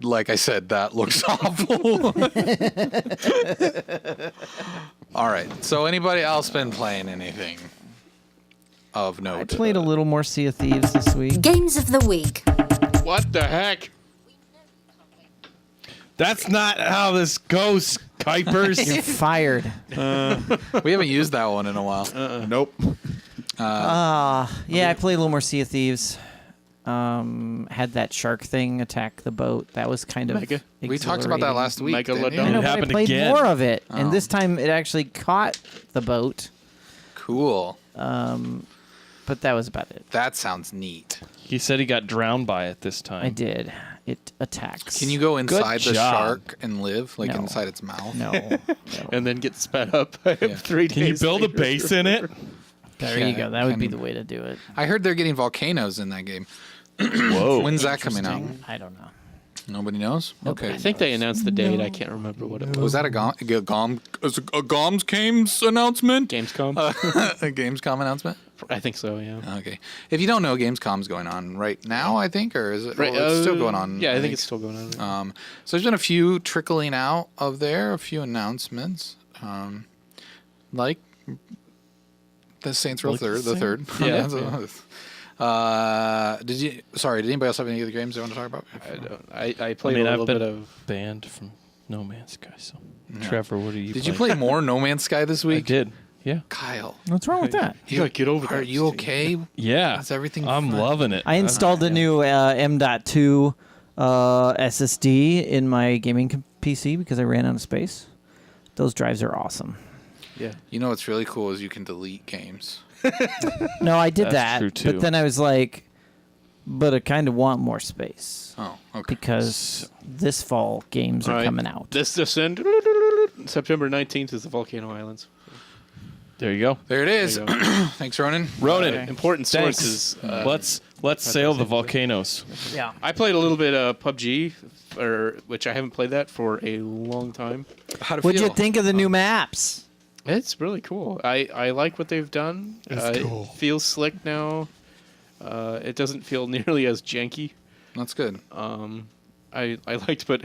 S2: like I said, that looks awful. All right. So, anybody else been playing anything of
S3: I
S2: note?
S3: played a little more Sea of Thieves this week.
S1: Games of the week.
S5: What the heck?
S4: That's not how this goes, Kuipers.
S3: You're fired.
S2: We haven't used that one in a while.
S6: nope.
S3: Yeah, I played a little more Sea of Thieves. Had that shark thing attack the boat. That was kind of
S5: Mega.
S2: We talked about that
S3: exhilarating.
S2: last week.
S5: Megalodon.
S2: didn't
S3: I
S2: you?
S3: know,
S4: It
S3: but I
S4: happened
S3: played
S4: again.
S3: more of it,
S2: Oh.
S3: and this time it actually caught the boat.
S2: Cool.
S3: But that was about it.
S2: That sounds neat.
S4: He said he got drowned by it this time.
S3: I did. It attacks.
S2: Can you go inside the
S4: job.
S2: shark and live, like
S3: No.
S2: inside its mouth?
S3: No.
S5: And then get spat up by him 3 days.
S4: Can you build a
S5: later.
S4: base in it?
S3: There you go. That would be the way to do it.
S2: I heard they're getting volcanoes in that game.
S4: Whoa.
S2: When's that coming out?
S3: I don't know.
S2: Nobody knows. Okay.
S5: I think they announced the date. I can't remember what it was.
S2: Was that a Goms Games announcement?
S5: Gamescom?
S2: A Gamescom announcement?
S5: I think so, yeah.
S2: Okay. If you don't know, Gamescom's going on right now, I think, or is it?
S5: Right,
S2: Well, it's still going on.
S5: Yeah, I think it's still going on.
S2: So there's been a few trickling out of there, a few announcements, like the Saints Row
S4: Like the
S2: the third.
S5: Yeah.
S2: Did anybody else have any other games they want to talk about?
S5: I played a little
S4: I've been
S5: bit of.
S4: banned from No Man's Sky. So, Trevor, what are you?
S2: Did you
S4: playing?
S2: play more No Man's Sky this
S4: I
S2: week?
S4: did. Yeah.
S2: Kyle,
S3: What's wrong with that?
S5: You gotta get over that.
S2: are you okay?
S4: Yeah.
S2: Is everything
S4: I'm
S2: fine?
S4: loving it.
S3: I installed a new M.2 SSD in my gaming PC because I ran out of space. Those drives are awesome.
S5: Yeah.
S2: You know what's really cool is you can delete games.
S3: No, I did
S4: That's
S3: that,
S4: true, too.
S3: but then I was like, but I kind of want more space
S2: Oh, okay.
S3: because this fall games are
S5: All right.
S3: coming out.
S5: This September 19th is the Volcano Islands.
S4: There you go.
S2: There it is.
S5: There you go.
S2: Thanks, Ronan.
S4: Ronan,
S5: Important
S4: thanks.
S5: sources.
S4: let's Let's sail the volcanoes.
S3: Yeah.
S5: I played a little bit of PUBG, which I haven't played that for a long time.
S2: How'd it
S3: What'd you
S2: feel?
S3: think of the new maps?
S5: It's really cool. I like what they've done. It feels slick now. It doesn't feel nearly as janky.
S2: That's good.
S5: I like to put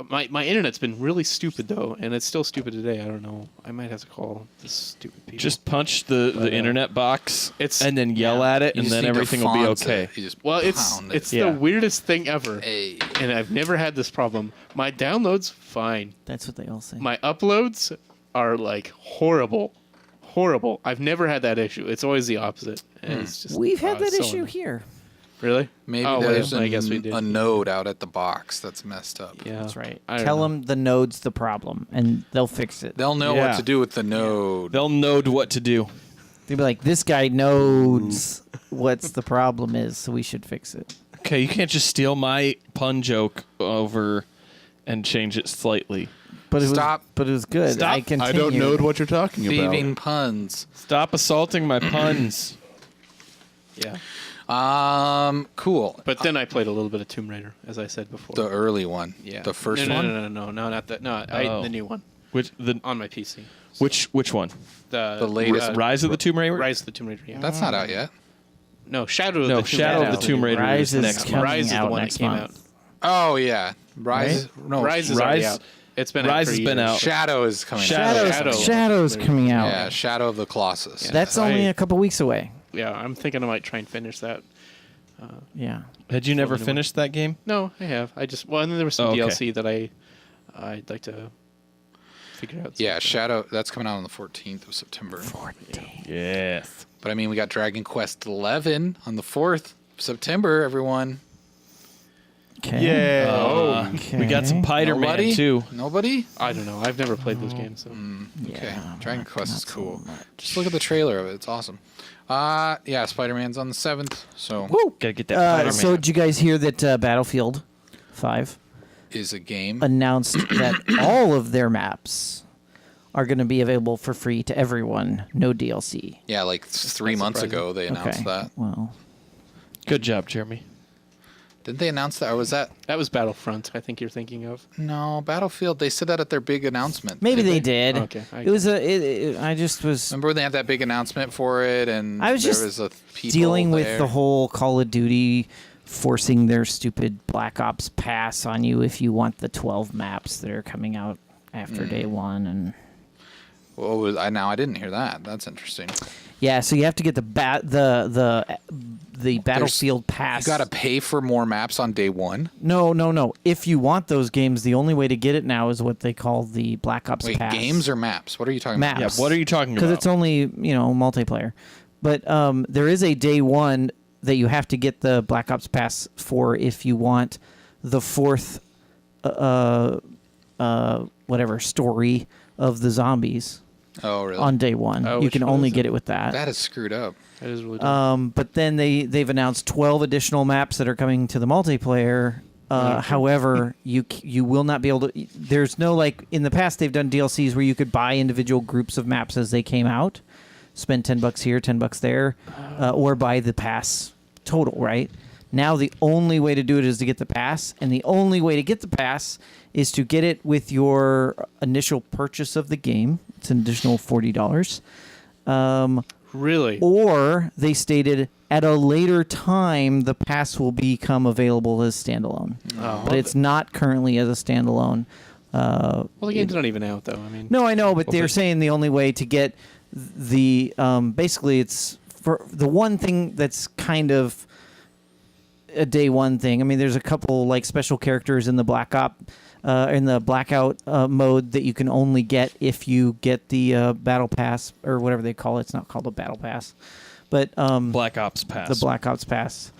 S5: my internet's been really stupid though, and it's still stupid today. I don't know. I might have to call this stupid people.
S4: Just punch the internet box
S5: it's-
S4: and then yell at it,
S2: You
S4: and
S2: just
S4: then
S2: need to
S4: everything will be
S2: font
S4: okay.
S2: it. You just
S5: it's
S2: pound it.
S5: it's
S4: Yeah.
S5: the weirdest thing ever,
S2: Hey.
S5: and I've never had this problem. My downloads fine.
S3: That's what they all say.
S5: My uploads are like horrible. I've never had that issue. It's always the opposite. And it's just,
S3: We've had that
S5: it's so
S3: issue
S5: annoying.
S3: here.
S5: Really?
S2: Maybe
S5: Oh,
S2: there's
S5: well, I guess we did.
S2: a node out at the box that's messed up.
S5: Yeah,
S3: That's right.
S5: I don't
S3: Tell
S5: know.
S3: them the node's the problem, and they'll fix it.
S2: They'll know
S4: Yeah.
S2: what to do with the node.
S4: They'll know what to do.
S3: They'll be like, this guy knows what's the problem is, so we should fix it.
S4: Okay, you can't just steal my pun joke over and change it slightly.
S3: But it
S2: Stop.
S3: was, but it was good.
S4: Stop.
S3: I continue.
S6: I don't know what you're talking
S2: Thieving
S6: about.
S2: puns.
S4: Stop assaulting my puns.
S5: Yeah.
S2: Cool.
S5: But then I played a little bit of Tomb Raider, as I said before.
S2: The early one.
S5: yeah.
S2: The first
S5: no,
S2: one.
S5: No, not that. No,
S4: Oh.
S5: the new one
S4: Which
S5: on my PC.
S4: which one?
S2: The latest.
S4: Rise of the Tomb Raider?
S5: Rise of the Tomb Raider. Yeah.
S2: That's not out yet.
S5: No, Shadow of
S4: No,
S5: the Tomb
S4: Shadow
S5: Raider.
S4: of the Tomb Raider
S3: Rise
S4: is
S3: is
S4: next
S3: coming
S4: month.
S5: Rise is the
S3: out
S5: one that
S3: next
S5: came
S3: month.
S2: Oh yeah. Rise. No.
S5: Rise is already
S4: Rise-
S5: out. It's been
S4: Rise
S5: out for
S4: has been
S5: years.
S4: out.
S2: Shadow is coming.
S4: Shadow.
S2: out.
S3: Shadow's coming out.
S2: Yeah. Shadow of the Colossus.
S5: Yeah.
S3: That's
S5: I-
S3: only a couple weeks away.
S5: Yeah, I'm thinking I might try and finish that.
S3: Yeah.
S4: Had you never
S5: Anyway.
S4: finished that game?
S5: No, I have. And then there was some
S4: Oh, okay.
S5: DLC that I'd like to figure out.
S2: Yeah. Shadow. That's coming out on the 14th of September.
S4: Yes.
S2: But I mean, we got Dragon Quest 11 on the 4th of September. Everyone.
S3: Okay.
S4: Yeah. We got some Spider-Man
S2: Nobody.
S4: too.
S2: Nobody.
S5: I don't know. I've never played those games, so
S2: Okay.
S3: Yeah,
S2: Dragon Quest
S3: not
S2: is
S3: so
S2: cool.
S3: much.
S2: Just look at the trailer of it. It's awesome. Yeah. Spider-Man's on the 7th. So
S4: Gotta get that Spider-Man.
S3: So did you guys hear that Battlefield 5
S2: is a game.
S3: announced that all of their maps are going to be available for free to everyone, no DLC?
S2: Yeah, like 3 months
S5: surprising.
S2: ago they announced
S3: Okay.
S2: that.
S3: Well,
S4: Good job, Jeremy.
S2: Didn't they announce that, or was that?
S5: that was Battlefront. I think you're thinking of.
S2: No, Battlefield. They said that at their big announcement.
S3: maybe
S2: Did
S3: they did.
S5: Okay,
S3: It was I just was
S2: Remember when they had that big announcement for it, and
S3: I was
S2: there
S3: just
S2: was a people
S3: dealing with
S2: there?
S3: the whole Call of Duty forcing their stupid Black Ops pass on you if you want the 12 maps that are coming out after day one, and
S2: What was I? Now I didn't hear that. That's interesting.
S3: yeah, so you have to get the Battlefield pass.
S2: You got to pay for more maps on day one.
S3: No. If you want those games, the only way to get it now is what they call the Black Ops
S2: Wait,
S3: pass.
S2: games or maps? What are you talking
S3: Maps.
S2: about?
S4: Yeah, what are you talking
S3: Because
S4: about?
S3: it's only multiplayer, but there is a day one that you have to get the Black Ops pass for if you want the fourth, whatever story of the zombies
S2: Oh, really?
S3: on day one.
S5: Oh,
S3: You
S5: which
S3: can
S5: one
S3: only
S5: is
S3: get
S5: it?
S3: it with that.
S2: That is screwed up.
S5: That is really dumb.
S3: But then they've announced 12 additional maps that are coming to the multiplayer. However, you will not be able to. There's no in the past they've done DLCs where you could buy individual groups of maps as they came out, spend $10 here, $10 there, or buy the pass total. Right now, the only way to do it is to get the pass, and the only way to get the pass is to get it with your initial purchase of the game. It's an additional $40.
S5: Really?
S3: Or they stated at a later time the pass will become available as standalone, but it's not currently as a standalone.
S5: Well, the game's not even out, though. I mean,
S3: No, I know, but they're saying the only way to get the basically it's for the one thing that's kind of a day one thing. I mean, there's a couple special characters in the in the blackout mode that you can only get if you get the battle pass or whatever they call it. It's not called a battle pass, but
S4: Black Ops Pass.
S3: the Black Ops pass.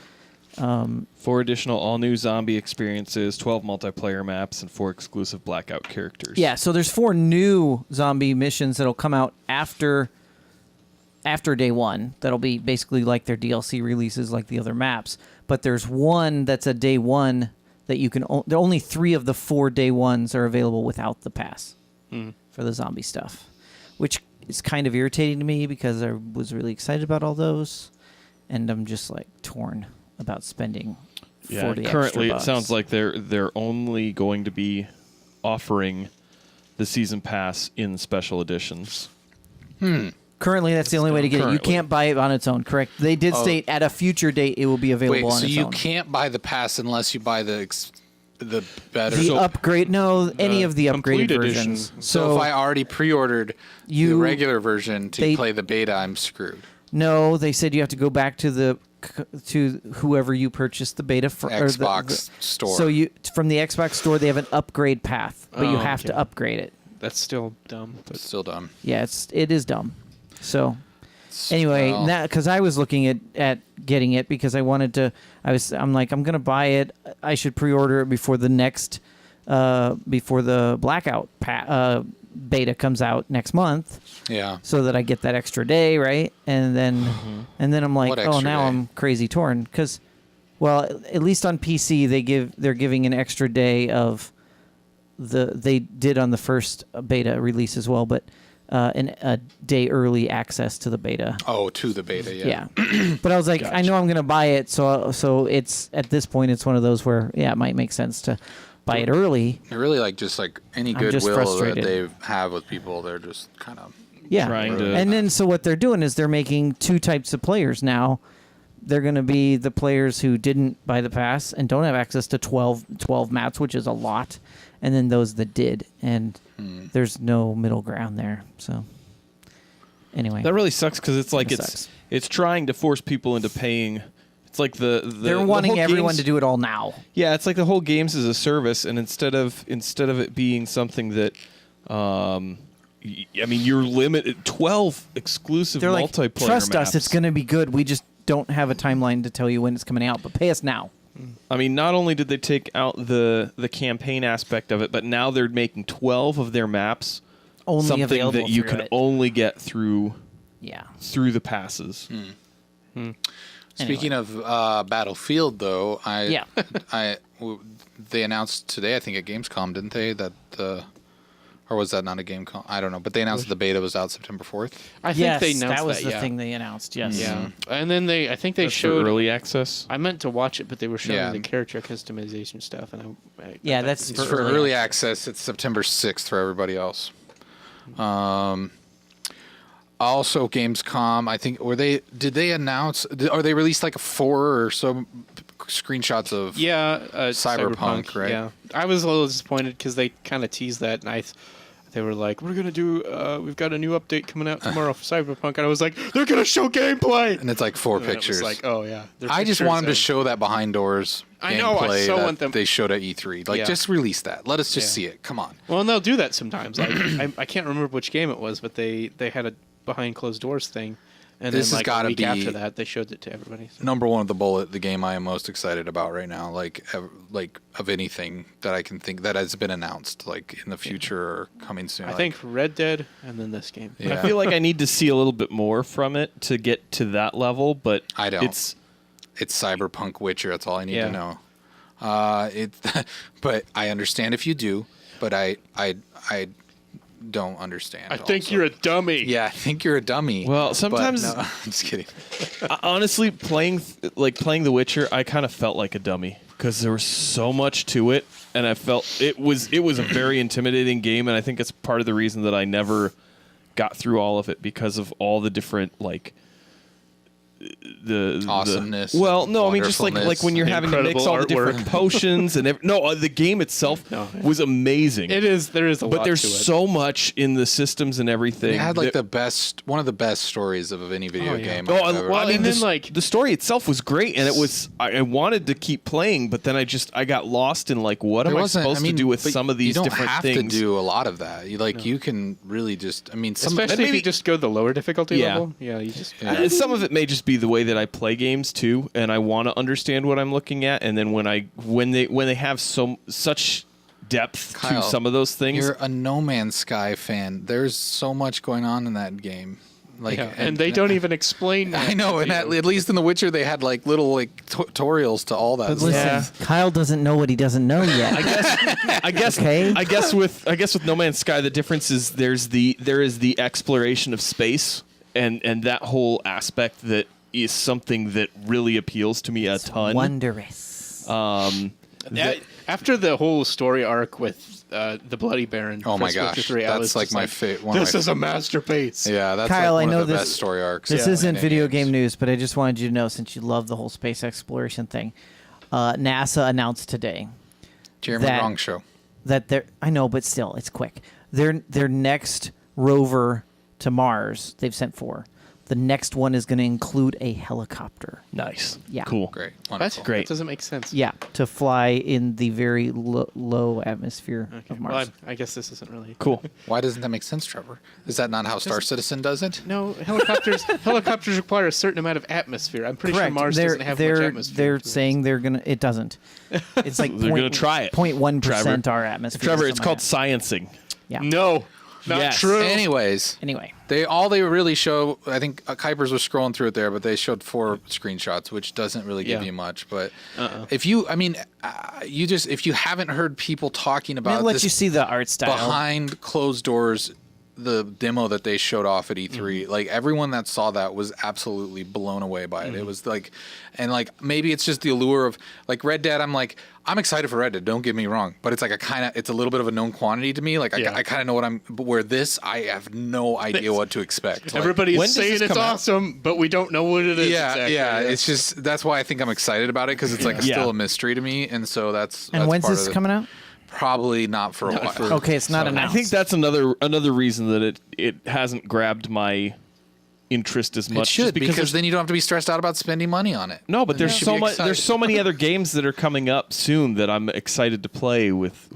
S4: 4 additional all-new zombie experiences, 12 multiplayer maps, and 4 exclusive Blackout characters.
S3: Yeah, so there's 4 new zombie missions that'll come out after day one. That'll be basically like their DLC releases, like the other maps. But there's one that's a day one that you can. There only 3 of the 4 day ones are available without the pass for the zombie stuff, which is kind of irritating to me because I was really excited about all those, and I'm just like torn about spending.
S4: Yeah,
S3: 40
S4: currently
S3: extra
S4: it sounds
S3: bucks.
S4: like they're only going to be offering the season pass in special editions.
S3: Currently, that's the only way to get it. You
S4: Currently.
S3: can't buy it on its own, correct? They did state at a future date it will be available
S2: Wait,
S3: on
S2: so
S3: its
S2: you
S3: own.
S2: can't buy the pass unless you buy the better.
S3: The upgrade, no, any of the
S5: complete
S3: upgraded
S5: edition.
S3: versions.
S2: So if I already pre-ordered the
S3: You-
S2: regular version to
S3: they-
S2: play the beta, I'm screwed.
S3: No, they said you have to go back to whoever you purchased the beta for
S2: Xbox store.
S3: So you from the Xbox store they have an upgrade path, but you
S5: Oh,
S3: have
S5: okay.
S3: to upgrade it.
S5: That's still dumb. But
S2: It's still dumb.
S3: Yeah, it is dumb. So anyway,
S2: Well,
S3: because I was looking at getting it because I wanted to. I'm like, I'm gonna buy it. I should pre-order it before the next, before the Blackout beta comes out next month,
S2: yeah.
S3: so that I get that extra day, right? And then I'm like,
S2: What
S3: oh,
S2: extra
S3: now
S2: day?
S3: I'm crazy torn because, well, at least on PC they're giving an extra day of they did on the first beta release as well, but a day early access to the beta.
S2: Oh, to the beta, yeah.
S3: Yeah. But I was like, I know I'm going to buy it, so it's at this point it's one of those where it might make sense to buy it early.
S2: They're really just like any
S3: I'm just
S2: goodwill that
S3: frustrated.
S2: they have with people, they're just kind of
S3: Yeah.
S4: Trying to-
S3: And then so what they're doing is they're making two types of players now. They're going to be the players who didn't buy the pass and don't have access to 12 maps, which is a lot, and then those that did. And there's no middle ground there. So anyway,
S4: That really sucks because it's like
S3: It
S4: it's
S3: sucks.
S4: it's trying to force people into paying. It's like
S3: they're
S4: the
S3: wanting
S4: whole
S3: everyone
S4: games-
S3: to do it all now.
S4: Yeah, it's like the whole games as a service, and instead of it being something that, I mean, you're limited 12 exclusive
S3: They're like,
S4: multiplayer
S3: trust
S4: maps.
S3: us, it's going to be good. We just don't have a timeline to tell you when it's coming out, but pay us now.
S4: I mean, not only did they take out the campaign aspect of it, but now they're making 12 of their maps
S3: Only
S4: something
S3: available
S4: that you
S3: through
S4: can
S3: it.
S4: only get through
S3: Yeah.
S4: the passes.
S2: Speaking of Battlefield, though,
S3: Yeah.
S2: they announced today, I think at Gamescom, didn't they, that or was that not a Gamescom? I don't know, but they announced that the beta was out September 4th.
S5: I think
S3: Yes,
S5: they announced
S3: that was the
S5: yeah.
S3: thing they announced. Yes.
S5: Yeah, and then I think they
S4: That's for
S5: showed
S4: early access.
S5: I meant to watch it, but they were showing
S2: Yeah.
S5: the character customization stuff, and I
S3: Yeah, that's
S2: It's for early access. It's September 6th for everybody else. Also, Gamescom, I think, did they announce, or they released like 4 or so screenshots of Cyberpunk, right?
S5: Yeah, I was a little disappointed because they kind of teased that, and they were like, "We're gonna do, we've got a new update coming out tomorrow for Cyberpunk," and I was like, "They're gonna show gameplay."
S2: And it's like 4
S5: And it was
S2: pictures.
S5: like, oh yeah. they're
S2: I just
S5: pictures
S2: want them to
S5: of-
S2: show that behind doors
S5: I know, I
S2: gameplay
S5: so
S2: that
S5: want them-
S2: they showed at E3. Like,
S5: Yeah.
S2: just release that. Let us just
S5: Yeah.
S2: see it. Come on.
S5: Well, and they'll do that sometimes. Like I can't remember which game it was, but they had a behind closed doors thing, and
S2: This has
S5: then like
S2: gotta
S5: a week
S2: be-
S5: after that, they showed it to everybody. So.
S2: Number one of the bullet, the game I am most excited about right now, like of anything that I can think that has been announced, like in the future or coming soon.
S5: I think Red Dead, and then this game.
S2: Yeah.
S4: I feel like I need to see a little bit more from it to get to that level, but
S2: I don't.
S4: It's
S2: Cyberpunk Witcher. That's all I need
S5: Yeah.
S2: to know. But I understand if you do, but I don't understand.
S5: I think
S2: also.
S5: you're a dummy.
S2: Yeah, I think you're a dummy.
S4: Well,
S2: but
S4: sometimes-
S2: no, I'm just kidding.
S4: honestly playing The Witcher. I kind of felt like a dummy because there was so much to it, and I felt it was a very intimidating game, and I think it's part of the reason that I never got through all of it because of all the different the
S2: Awesomeness,
S4: well, no, I mean just like
S2: wonderfulness,
S4: when you're having to mix
S5: incredible
S4: all the different
S5: artwork.
S4: potions and the game itself
S5: No.
S4: was amazing.
S5: It is. There is a lot
S4: but there's
S5: to it.
S4: so much in the systems and everything.
S2: It had like
S4: that-
S2: one of the best stories of any video
S5: Oh, yeah.
S2: game.
S4: Oh,
S2: I've ever-
S4: well, I mean,
S5: and then,
S4: the,
S5: like-
S4: the story itself was great, and it was. I wanted to keep playing, but then I got lost in like, what am I supposed to do with
S2: but
S4: some of these
S2: you don't
S4: different
S2: have
S4: things?
S2: to do a lot of that. You can really just. I mean, some
S5: Especially if
S4: maybe-
S5: you just go the lower difficulty
S4: Yeah.
S5: level. Yeah, you just.
S2: Yeah.
S4: Some of it may just be the way that I play games too, and I want to understand what I'm looking at. And then when they have such depth
S2: Kyle,
S4: to some of those things,
S2: You're a No Man's Sky fan. There's so much going on in that game. Like,
S5: Yeah, and they don't even explain that.
S2: I know, and at least in The Witcher, they had like little tutorials to all that.
S3: But
S2: stuff.
S3: listen, Kyle doesn't know what he doesn't know yet.
S4: I guess
S3: Okay.
S4: I guess with No Man's Sky the difference is there is the exploration of space and that whole aspect that is something that really appeals to me a ton.
S3: Wondrous.
S5: After the whole story arc with the Bloody Baron.
S2: Oh my
S5: First Witcher
S2: gosh,
S5: 3, I was
S2: that's like
S5: just
S2: my favorite.
S5: This is a masterpiece.
S2: Yeah, that's
S3: Kyle,
S2: like
S3: I
S2: one
S3: know
S2: of the
S3: this-
S2: best story arcs.
S3: This
S2: in
S3: isn't
S2: any
S3: video
S2: games.
S3: game news, but I just wanted you to know, since you love the whole space exploration thing, NASA announced today
S2: Jeremy
S3: that-
S2: Wrong show.
S3: that I know, but still, it's quick. Their next rover to Mars, they've sent 4. The next one is going to include a helicopter.
S4: Nice.
S3: Yeah.
S4: Cool.
S2: Great,
S5: What?
S2: wonderful.
S4: Great.
S5: That doesn't make sense.
S3: Yeah, to fly in the very low atmosphere of Mars.
S5: Well, I guess this isn't really
S4: Cool.
S2: Why doesn't that make sense, Trevor? Is that not how Star Citizen does it?
S5: No, helicopters require a certain amount of atmosphere. I'm pretty sure Mars doesn't have much atmosphere.
S3: They're
S5: to it.
S3: saying they're gonna. It doesn't. It's like
S4: They're gonna try it,
S3: 0.1% our atmosphere.
S4: Trevor,
S3: or
S4: it's
S3: something
S4: called
S3: like
S4: sciencing.
S3: that. Yeah.
S5: No, not
S4: Yes.
S5: true.
S2: Anyways,
S3: Anyway,
S2: they really show. I think Kuipers was scrolling through it there, but they showed 4 screenshots, which doesn't really give
S5: Yeah.
S2: you much. But if you haven't heard people talking
S3: I'm gonna
S2: about
S3: let
S2: this
S3: you see the art style.
S2: behind closed doors, the demo that they showed off at E3, like everyone that saw that was absolutely blown away by it. It was like, and like maybe it's just the allure of like Red Dead. I'm excited for Red Dead. Don't get me wrong, but it's like it's a little bit of a known quantity to me. Like
S5: Yeah.
S2: I kind of know but where this, I have no idea what to expect. Like,
S5: Everybody's
S4: when does
S5: saying
S4: this
S5: it's
S4: come out?
S5: awesome, but we don't know what it is.
S2: yeah,
S5: exactly.
S2: yeah. It's just that's why I think I'm excited about it because it's like
S4: Yeah.
S2: still a mystery to me, and so that's
S3: And when's
S2: part
S3: this
S2: of it.
S3: coming out?
S2: Probably not for a while.
S3: Okay, it's not
S4: I
S3: announced.
S4: think that's another reason that it hasn't grabbed my interest as
S2: It
S4: much.
S2: should
S4: just
S2: because
S4: there's-
S2: then you don't have to be stressed out about spending money on it.
S4: no, but there's
S2: should
S4: so
S2: be
S4: much.
S2: excited.
S4: There's so many other games that are coming up soon that I'm excited to play with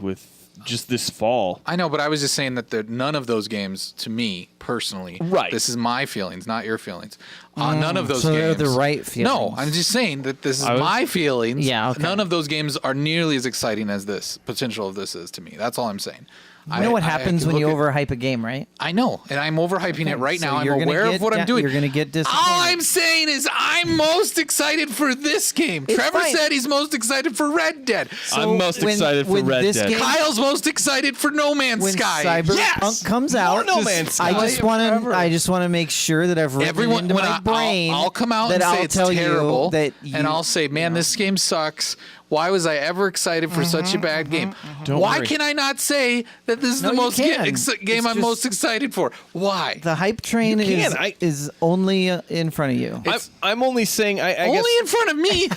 S4: just this fall.
S2: I know, but I was just saying that none of those games, to me personally,
S4: Right.
S2: This is my feelings, not your feelings. None of those
S3: so
S2: games.
S3: they're the right
S2: No,
S3: feelings.
S2: I'm just saying that this is
S4: I was-
S2: my feelings.
S3: Yeah, okay.
S2: None of those games are nearly as exciting as this potential of this is to me. That's all I'm saying.
S3: You know what happens when you overhype a game, right?
S2: I know, and I'm overhyping it right
S3: So
S2: now. I'm
S3: you're gonna
S2: aware of
S3: get
S2: what I'm doing.
S3: You're going to get disappointed.
S2: All I'm saying is I'm most excited for this game.
S3: It's
S2: Trevor
S3: fine.
S2: said he's most excited for Red Dead.
S4: I'm most
S3: when-
S4: excited for
S3: when
S4: Red
S3: this
S4: Dead.
S3: game-
S2: Kyle's most excited for No Man's
S3: when
S2: Sky.
S3: Cyberpunk
S2: Yes!
S3: comes out,
S4: No Man's Sky.
S3: I just want to make sure that I've written
S2: Everyone,
S3: into
S2: when
S3: my brain.
S2: I'll come out
S3: that
S2: and say
S3: I'll
S2: it's
S3: tell
S2: terrible,
S3: you that
S2: and I'll say, "Man, this game sucks. Why was I ever excited for such a bad game?
S4: Don't
S2: Why
S4: worry.
S2: can I not say that this is
S3: No,
S2: the
S3: you
S2: most
S3: can.
S2: game
S3: It's
S2: I'm
S3: just-
S2: most excited for? Why?
S3: the hype train
S4: You can.
S3: is only in front of you.
S4: I'm only saying. I
S2: Only
S4: guess
S2: in front of me.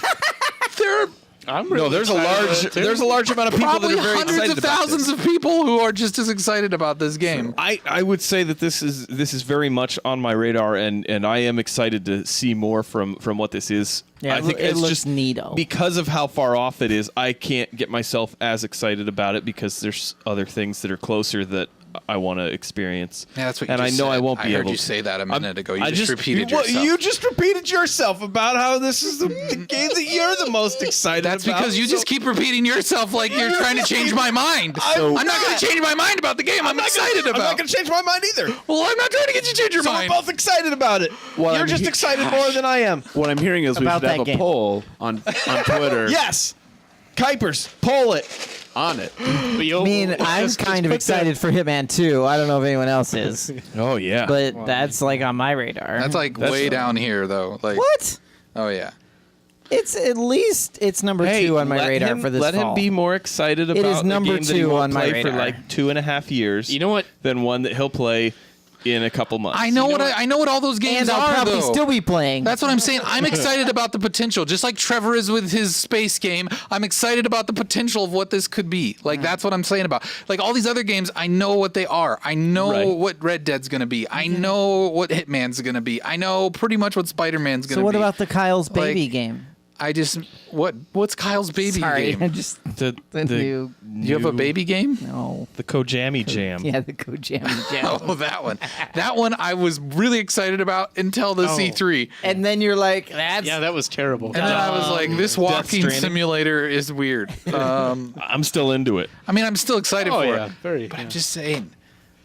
S2: There are
S5: I'm really
S4: there's a
S5: excited
S4: large
S5: about it, too.
S4: there's a large amount of people
S2: probably
S4: that are very
S2: hundreds
S4: excited
S2: of
S4: about
S2: thousands
S4: this.
S2: of people who are just as excited about this game.
S4: I would say that this is very much on my radar, and I am excited to see more from what this is.
S3: Yeah,
S4: I think
S3: it
S4: it's
S3: looks
S4: just
S3: neato.
S4: because of how far off it is. I can't get myself as excited about it because there's other things that are closer that I want to experience.
S2: Yeah, that's what you
S4: and
S2: just
S4: I know
S2: said.
S4: I won't be
S2: I heard
S4: able
S2: you
S4: to.
S2: say that a minute ago. You
S4: I
S2: just repeated
S4: well,
S2: yourself.
S4: You just repeated yourself about how this is the game that you're the most excited
S2: That's
S4: about.
S2: because you just keep repeating yourself like you're trying to change my mind.
S4: I'm
S2: I'm not going to change my mind about the game I'm excited
S4: I'm
S2: about.
S4: not going to change my mind either.
S2: Well, I'm not trying to get you to change your
S4: So
S2: mind.
S4: we're both excited about it.
S6: Well,
S4: You're
S6: I'm
S4: just
S6: he-
S4: excited more than I am.
S6: What I'm hearing is we
S3: About
S6: should have
S3: that
S6: a
S3: game.
S6: poll on Twitter
S4: Yes. Kuipers, poll it.
S6: on it.
S5: But
S3: I mean, I'm kind of excited for Hitman 2. I don't know if anyone else is,
S4: Oh yeah.
S3: but that's like on my radar.
S2: That's like way down here, though. Like
S3: what?
S2: Oh yeah.
S3: It's at least it's number 2 on my
S4: let
S3: radar
S4: him,
S3: for this
S4: let
S3: fall.
S4: him be more excited about
S3: is number
S4: a game that he
S3: 2
S4: won't
S3: on my
S4: play for
S3: radar.
S4: like 2.5 years.
S5: You know what?
S4: Than one that he'll play in a couple months.
S2: I know I know what all those games
S3: and I'll
S2: are,
S3: probably
S2: though.
S3: still be playing.
S2: That's what I'm saying. I'm excited about the potential, just like Trevor is with his space game. I'm excited about the potential of what this could be. Like that's what I'm saying about. Like all these other games, I know what they are. I know
S4: Right.
S2: what Red Dead's gonna be. I know what Hitman's gonna be. I know pretty much what Spider-Man's gonna
S3: so
S2: be.
S3: what about the Kyle's baby
S2: Like,
S3: game?
S2: I just what's Kyle's baby
S3: Sorry,
S2: game?
S3: I just
S4: the
S3: new.
S2: Do you have a baby game?
S3: No.
S4: the Kojami Jam.
S3: Yeah, the Kojami Jam.
S2: Oh, that one. That one I was really excited about until the C3.
S3: And then you're like, that's
S5: Yeah, that was terrible.
S2: And then I was like, this walking
S4: Stranding.
S2: simulator is weird.
S4: I'm still into it.
S2: I mean, I'm still excited
S5: oh
S2: for
S5: yeah,
S2: it.
S5: very.
S2: But
S5: yeah.
S2: I'm just saying.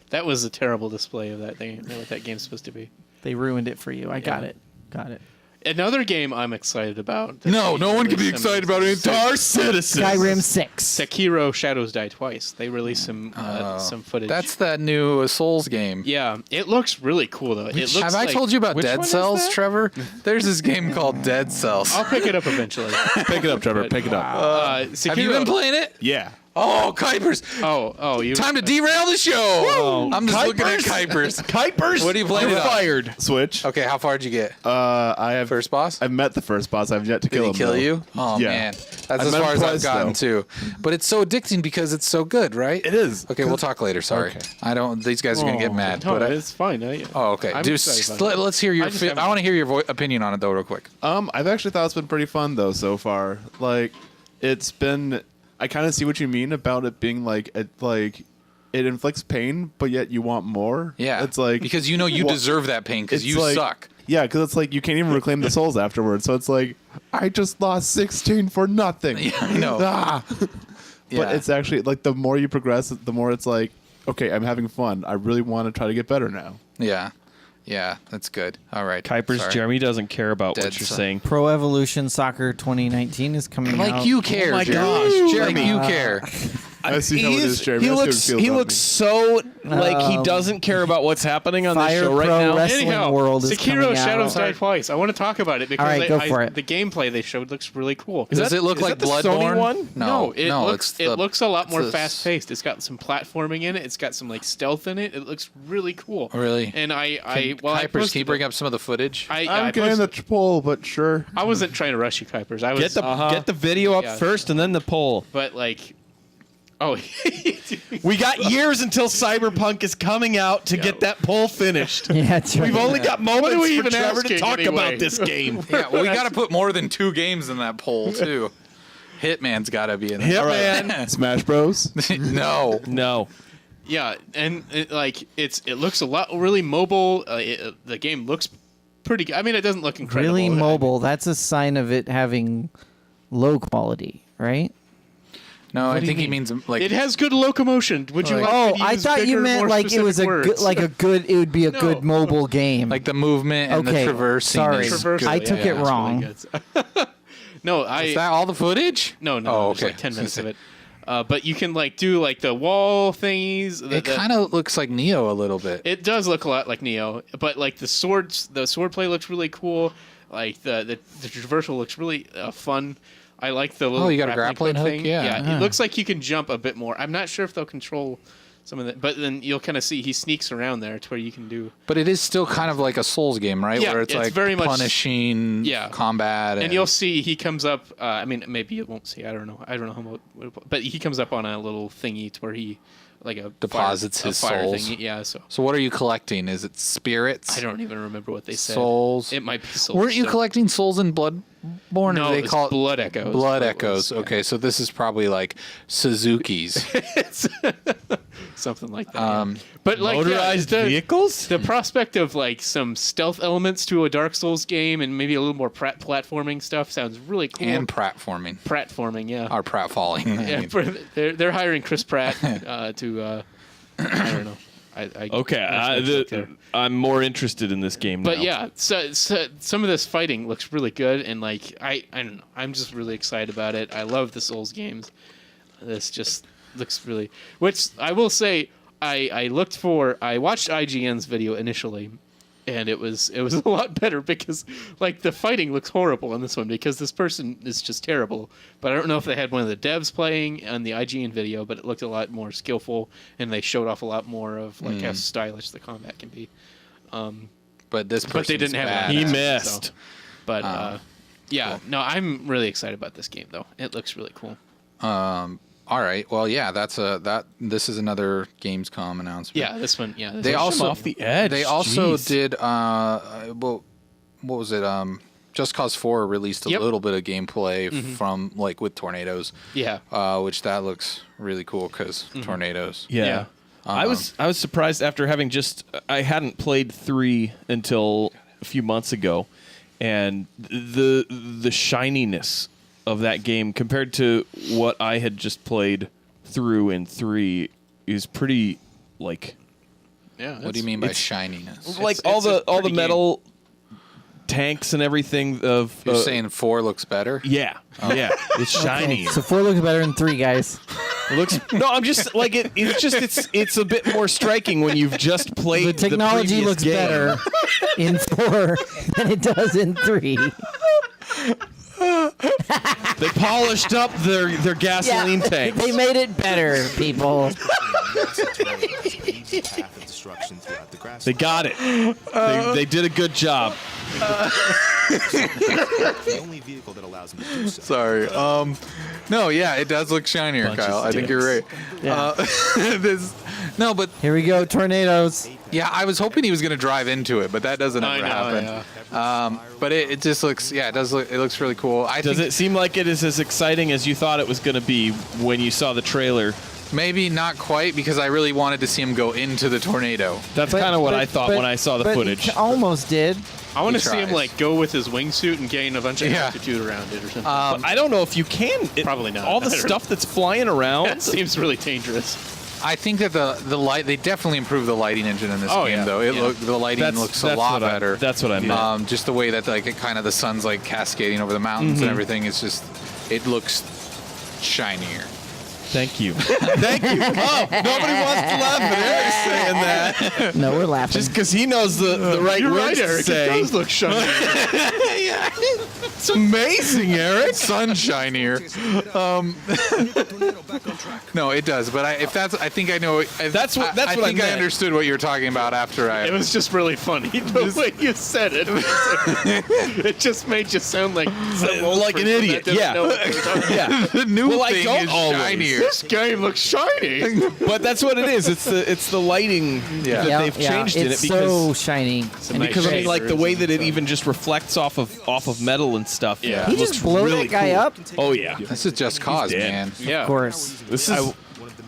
S5: That was a terrible display of that thing. What that game's supposed to be.
S3: they ruined it for you. I got it. Got it.
S5: Another game I'm excited about.
S2: No one can be excited about it.
S4: Star Citizen.
S3: Skyrim 6.
S5: Sekiro Shadows Die Twice. They released some footage.
S2: That's that new Souls game.
S5: Yeah, it looks really cool though. It looks
S2: Have I
S5: like,
S2: told you about
S4: Which
S2: Dead
S4: one is
S2: Cells,
S4: that?
S2: Trevor? There's this game called Dead Cells.
S5: I'll pick it up eventually.
S6: Pick it up, Trevor. Pick it up.
S5: Sekiro,
S2: Have you been playing it?
S6: Yeah.
S2: Oh, Kuipers!
S5: you
S2: Time to derail the show. I'm just looking at Kuipers.
S4: Kuipers.
S2: What are you playing?
S4: You're
S2: it on?
S4: fired.
S6: Switch.
S2: Okay, how far did you get?
S6: I have
S2: First boss?
S6: I've met the first boss. I've yet to
S2: Did
S6: kill
S2: he
S6: him.
S2: kill
S6: though.
S2: you? Oh
S6: Yeah.
S2: man, that's
S6: I've
S2: as
S6: met
S2: far
S6: him
S2: as I've
S6: twice,
S2: gotten
S6: though.
S2: too. But it's so addicting because it's so good, right?
S6: It is.
S2: Okay, we'll talk later. Sorry,
S6: Okay.
S2: I don't. These guys are gonna get mad.
S5: No,
S2: but
S5: it's fine.
S2: oh, okay.
S5: I'm
S2: Dude,
S5: excited about it.
S2: let's hear your.
S5: I just haven't-
S2: I want to hear your opinion on it though, real quick.
S6: I've actually thought it's been pretty fun though so far. Like, it's been. I kind of see what you mean about it being like it inflicts pain, but yet you want more.
S2: Yeah,
S6: It's like
S2: because you know you
S6: Well,
S2: deserve that pain because
S6: it's
S2: you
S6: like-
S2: suck.
S6: Yeah, because it's like you can't even reclaim the souls afterwards. So it's like I just lost 16 for nothing.
S2: Yeah, I know.
S6: Ah.
S2: Yeah.
S6: But it's actually like the more you progress, the more it's like, okay, I'm having fun. I really want to try to get better now.
S2: Yeah, that's good. All right,
S4: Kuipers.
S2: Sorry.
S4: Jeremy doesn't care about
S2: Dead
S4: what you're
S2: Cell.
S4: saying.
S3: Pro Evolution Soccer 2019 is coming out.
S2: Like you care.
S4: my
S2: Jeremy.
S4: gosh,
S2: Jeremy,
S4: Jeremy.
S2: you care.
S6: I see how it is, Jeremy.
S4: He
S6: I see how it
S4: looks.
S6: feels
S4: He
S6: about
S4: looks
S6: me.
S4: so like he doesn't care about what's happening on this
S3: Fire
S4: show right
S3: Pro
S4: now.
S3: Wrestling
S5: Anyhow,
S3: World is
S5: Sekiro
S3: coming
S5: Shadows
S3: out.
S5: Die Twice. I want to talk about it because
S3: All right, go for it.
S5: the gameplay they showed looks really cool.
S2: Does it look
S4: is
S2: like
S4: that the Sony
S2: Bloodborne?
S4: one?
S5: No, it looks
S2: it's
S5: looks a lot
S2: it's
S5: more
S2: the-
S5: fast paced. It's got some platforming in it. It's got some like stealth in it. It looks really cool.
S2: Really?
S5: And I
S2: Kuipers, can
S5: posted
S2: you bring
S5: it.
S2: up some of the footage?
S5: I
S6: I'm getting
S5: posted-
S6: the poll, but sure.
S5: I wasn't trying to rush you, Kuipers. I was
S4: Get the video up
S5: Yeah.
S4: first and then the poll.
S5: but like, oh,
S4: We got years until Cyberpunk is coming out to get that poll finished.
S3: Yeah, it's
S4: We've only got moments
S5: are we
S4: for
S5: even
S4: Trevor to
S5: asking
S4: talk
S5: anyway?
S4: about this game.
S2: Yeah, well, we got to put more than 2 games in that poll too. Hitman's got to be in there.
S4: Hitman.
S6: Smash Bros.
S2: No.
S4: No.
S5: yeah, and it looks a lot really mobile. The game looks pretty good. I mean, it doesn't look incredible.
S3: really mobile. That's a sign of it having low quality, right?
S2: No, I
S5: do you
S2: think he
S5: mean?
S2: means like
S5: It has good locomotion. Would you
S2: Like-
S5: like me
S3: Oh,
S5: to
S3: I
S5: use
S3: thought you
S5: bigger,
S3: meant
S5: more
S3: like it was a
S5: specific
S3: good,
S5: words?
S3: it would be a
S5: No.
S3: good mobile game.
S2: the movement and
S3: Okay,
S2: the traversing.
S3: sorry.
S2: is
S5: Traversal,
S2: good.
S3: I took
S5: yeah,
S3: it
S5: it's
S3: wrong.
S5: Really good. No,
S2: Is that all the footage?
S5: no,
S2: Oh,
S5: there's
S2: okay.
S5: like 10 minutes of it. But you can like do like the wall thingies.
S2: It kind of looks like Neo a little bit.
S5: It does look a lot like Neo, but like the sword play looks really cool. Like the traversal looks really fun. I like the little
S2: you got a grappling hook?
S5: thing.
S2: Yeah.
S5: It looks like you can jump a bit more. I'm not sure if they'll control some of that, but then you'll kind of see he sneaks around there to where you can do.
S2: But it is still kind of like a Souls game, right?
S5: Yeah,
S2: Where it's
S5: it's
S2: like
S5: very much-
S2: punishing
S5: Yeah.
S2: combat.
S5: And you'll see he comes up. I mean, maybe you won't see. I don't know how much. But he comes up on a little thingy to where he like a
S2: Deposits
S5: fire,
S2: his
S5: a fire
S2: souls.
S5: Thingy. Yeah. So
S2: So what are you collecting? Is it spirits?
S5: I don't even remember what they said.
S2: Souls.
S5: It might be souls.
S2: Weren't you
S5: so-
S2: collecting souls in Bloodborne?
S5: No,
S2: or they
S5: it's
S2: call it
S5: Blood Echoes.
S2: Blood
S5: What it
S2: Echoes.
S5: was, yeah.
S2: Okay, so this is probably like Suzuki's.
S5: Something like that. Yeah. But like
S4: Motorized
S5: the
S4: vehicles?
S5: the prospect of like some stealth elements to a Dark Souls game and maybe a little more platforming stuff sounds really cool.
S2: and pratforming.
S5: Platforming, yeah.
S2: Or pratfalling. I
S5: Yeah,
S2: mean.
S5: they're hiring Chris Pratt to I don't know. I
S4: Okay, I'm more interested in this game now.
S5: but yeah, so some of this fighting looks really good, and like I don't know, I'm just really excited about it. I love the Souls games. This just looks really. Which I will say, I watched IGN's video initially, and it was a lot better because like the fighting looks horrible in this one because this person is just terrible. But I don't know if they had one of the devs playing on the IGN video, but it looked a lot more skillful, and they showed off a lot more of like how stylish the combat can be.
S2: But this
S5: But they
S2: person's
S5: didn't have
S2: bad.
S5: that.
S4: He
S5: So-
S4: missed.
S5: But yeah, no, I'm really excited about this game though. It looks really cool.
S2: All right. Well, yeah, this is another Gamescom announcement.
S5: Yeah, this one. Yeah, this
S2: They
S5: one-
S2: also
S4: off the edge.
S2: They also
S4: Jeez.
S2: did what was it? Just Cause 4 released a
S5: Yep.
S2: little bit of gameplay from like with tornadoes.
S5: Yeah.
S2: Which that looks really cool because tornadoes.
S4: Yeah.
S5: Yeah.
S4: I was surprised after having I hadn't played 3 until a few months ago, and the shininess of that game compared to what I had just played through in 3 is pretty like
S5: Yeah.
S2: What do you mean by shininess?
S4: all the
S5: pretty
S4: metal tanks and everything. Of
S2: You're saying 4 looks better?
S4: yeah, yeah, it's shiny.
S3: So 4 looks better than 3, guys.
S4: It looks no. I'm just like it. It's a bit more striking when you've just played.
S3: The technology
S4: previous
S3: looks
S4: game.
S3: better in 4 than it does in 3.
S4: They polished up their gasoline tanks.
S3: They made it better, people.
S4: They got it. They did a good job.
S7: The only vehicle that allows him to do so.
S2: Sorry. No, yeah, it does look shinier,
S4: Bunch
S2: Kyle.
S4: of
S2: I think you're right.
S3: Yeah.
S2: No, but
S3: Here we go, tornadoes.
S2: yeah, I was hoping he was going to drive into it, but that doesn't ever happen. But it just looks, yeah, it does look, it looks really cool.
S4: Does it seem like it is as exciting as you thought it was going to be when you saw the trailer?
S2: Maybe not quite, because I really wanted to see him go into the tornado.
S4: That's kind of what I thought when I saw the footage.
S3: Almost did.
S5: I want to
S2: He
S5: see him
S2: tries.
S5: like go with his wingsuit and gain a bunch of
S2: Yeah.
S5: altitude around it or something.
S4: But I don't know if you can.
S5: Probably not.
S4: All the stuff that's flying around.
S5: That seems really dangerous.
S2: I think that the light, they definitely improved the lighting engine in this
S5: Oh,
S2: game,
S5: yeah.
S2: though.
S5: Yeah.
S2: The lighting looks a lot better.
S4: That's what I meant.
S2: Just the way that like it kind of the sun's like cascading over the mountains and everything. It's just, it looks shinier.
S4: Thank you. Thank you. Oh, nobody wants to laugh at Eric saying that.
S3: No, we're laughing.
S4: Just because he knows the right
S5: You're
S4: words
S5: right,
S4: to
S5: Eric.
S4: say.
S5: It does look shiny.
S4: It's amazing, Eric.
S2: Sun shinier. No, it does. But I think I know.
S4: That's what
S2: I
S4: I
S2: think I
S4: meant.
S2: understood what you were talking about after I.
S5: It was just really funny the way you said it. It just made you sound like some old
S4: Like an
S5: person
S4: idiot,
S5: that doesn't
S4: yeah.
S5: know what they're talking about.
S4: Yeah.
S2: the new
S4: Well, I
S2: thing
S4: don't
S2: is
S4: always.
S2: shinier.
S5: This game looks shiny.
S4: But that's what it is. It's the lighting that they've changed in it
S3: it's
S4: because
S3: so shiny.
S5: And
S4: because I mean
S5: shade
S4: like the
S5: or
S4: way that it
S5: something.
S4: even just reflects off of metal and stuff.
S5: Yeah.
S3: He
S4: looks
S3: just blew
S4: really
S3: that guy
S4: cool.
S3: up.
S4: Oh yeah.
S2: This is just cause,
S4: dead.
S2: man.
S5: Yeah.
S3: Of course.
S4: This is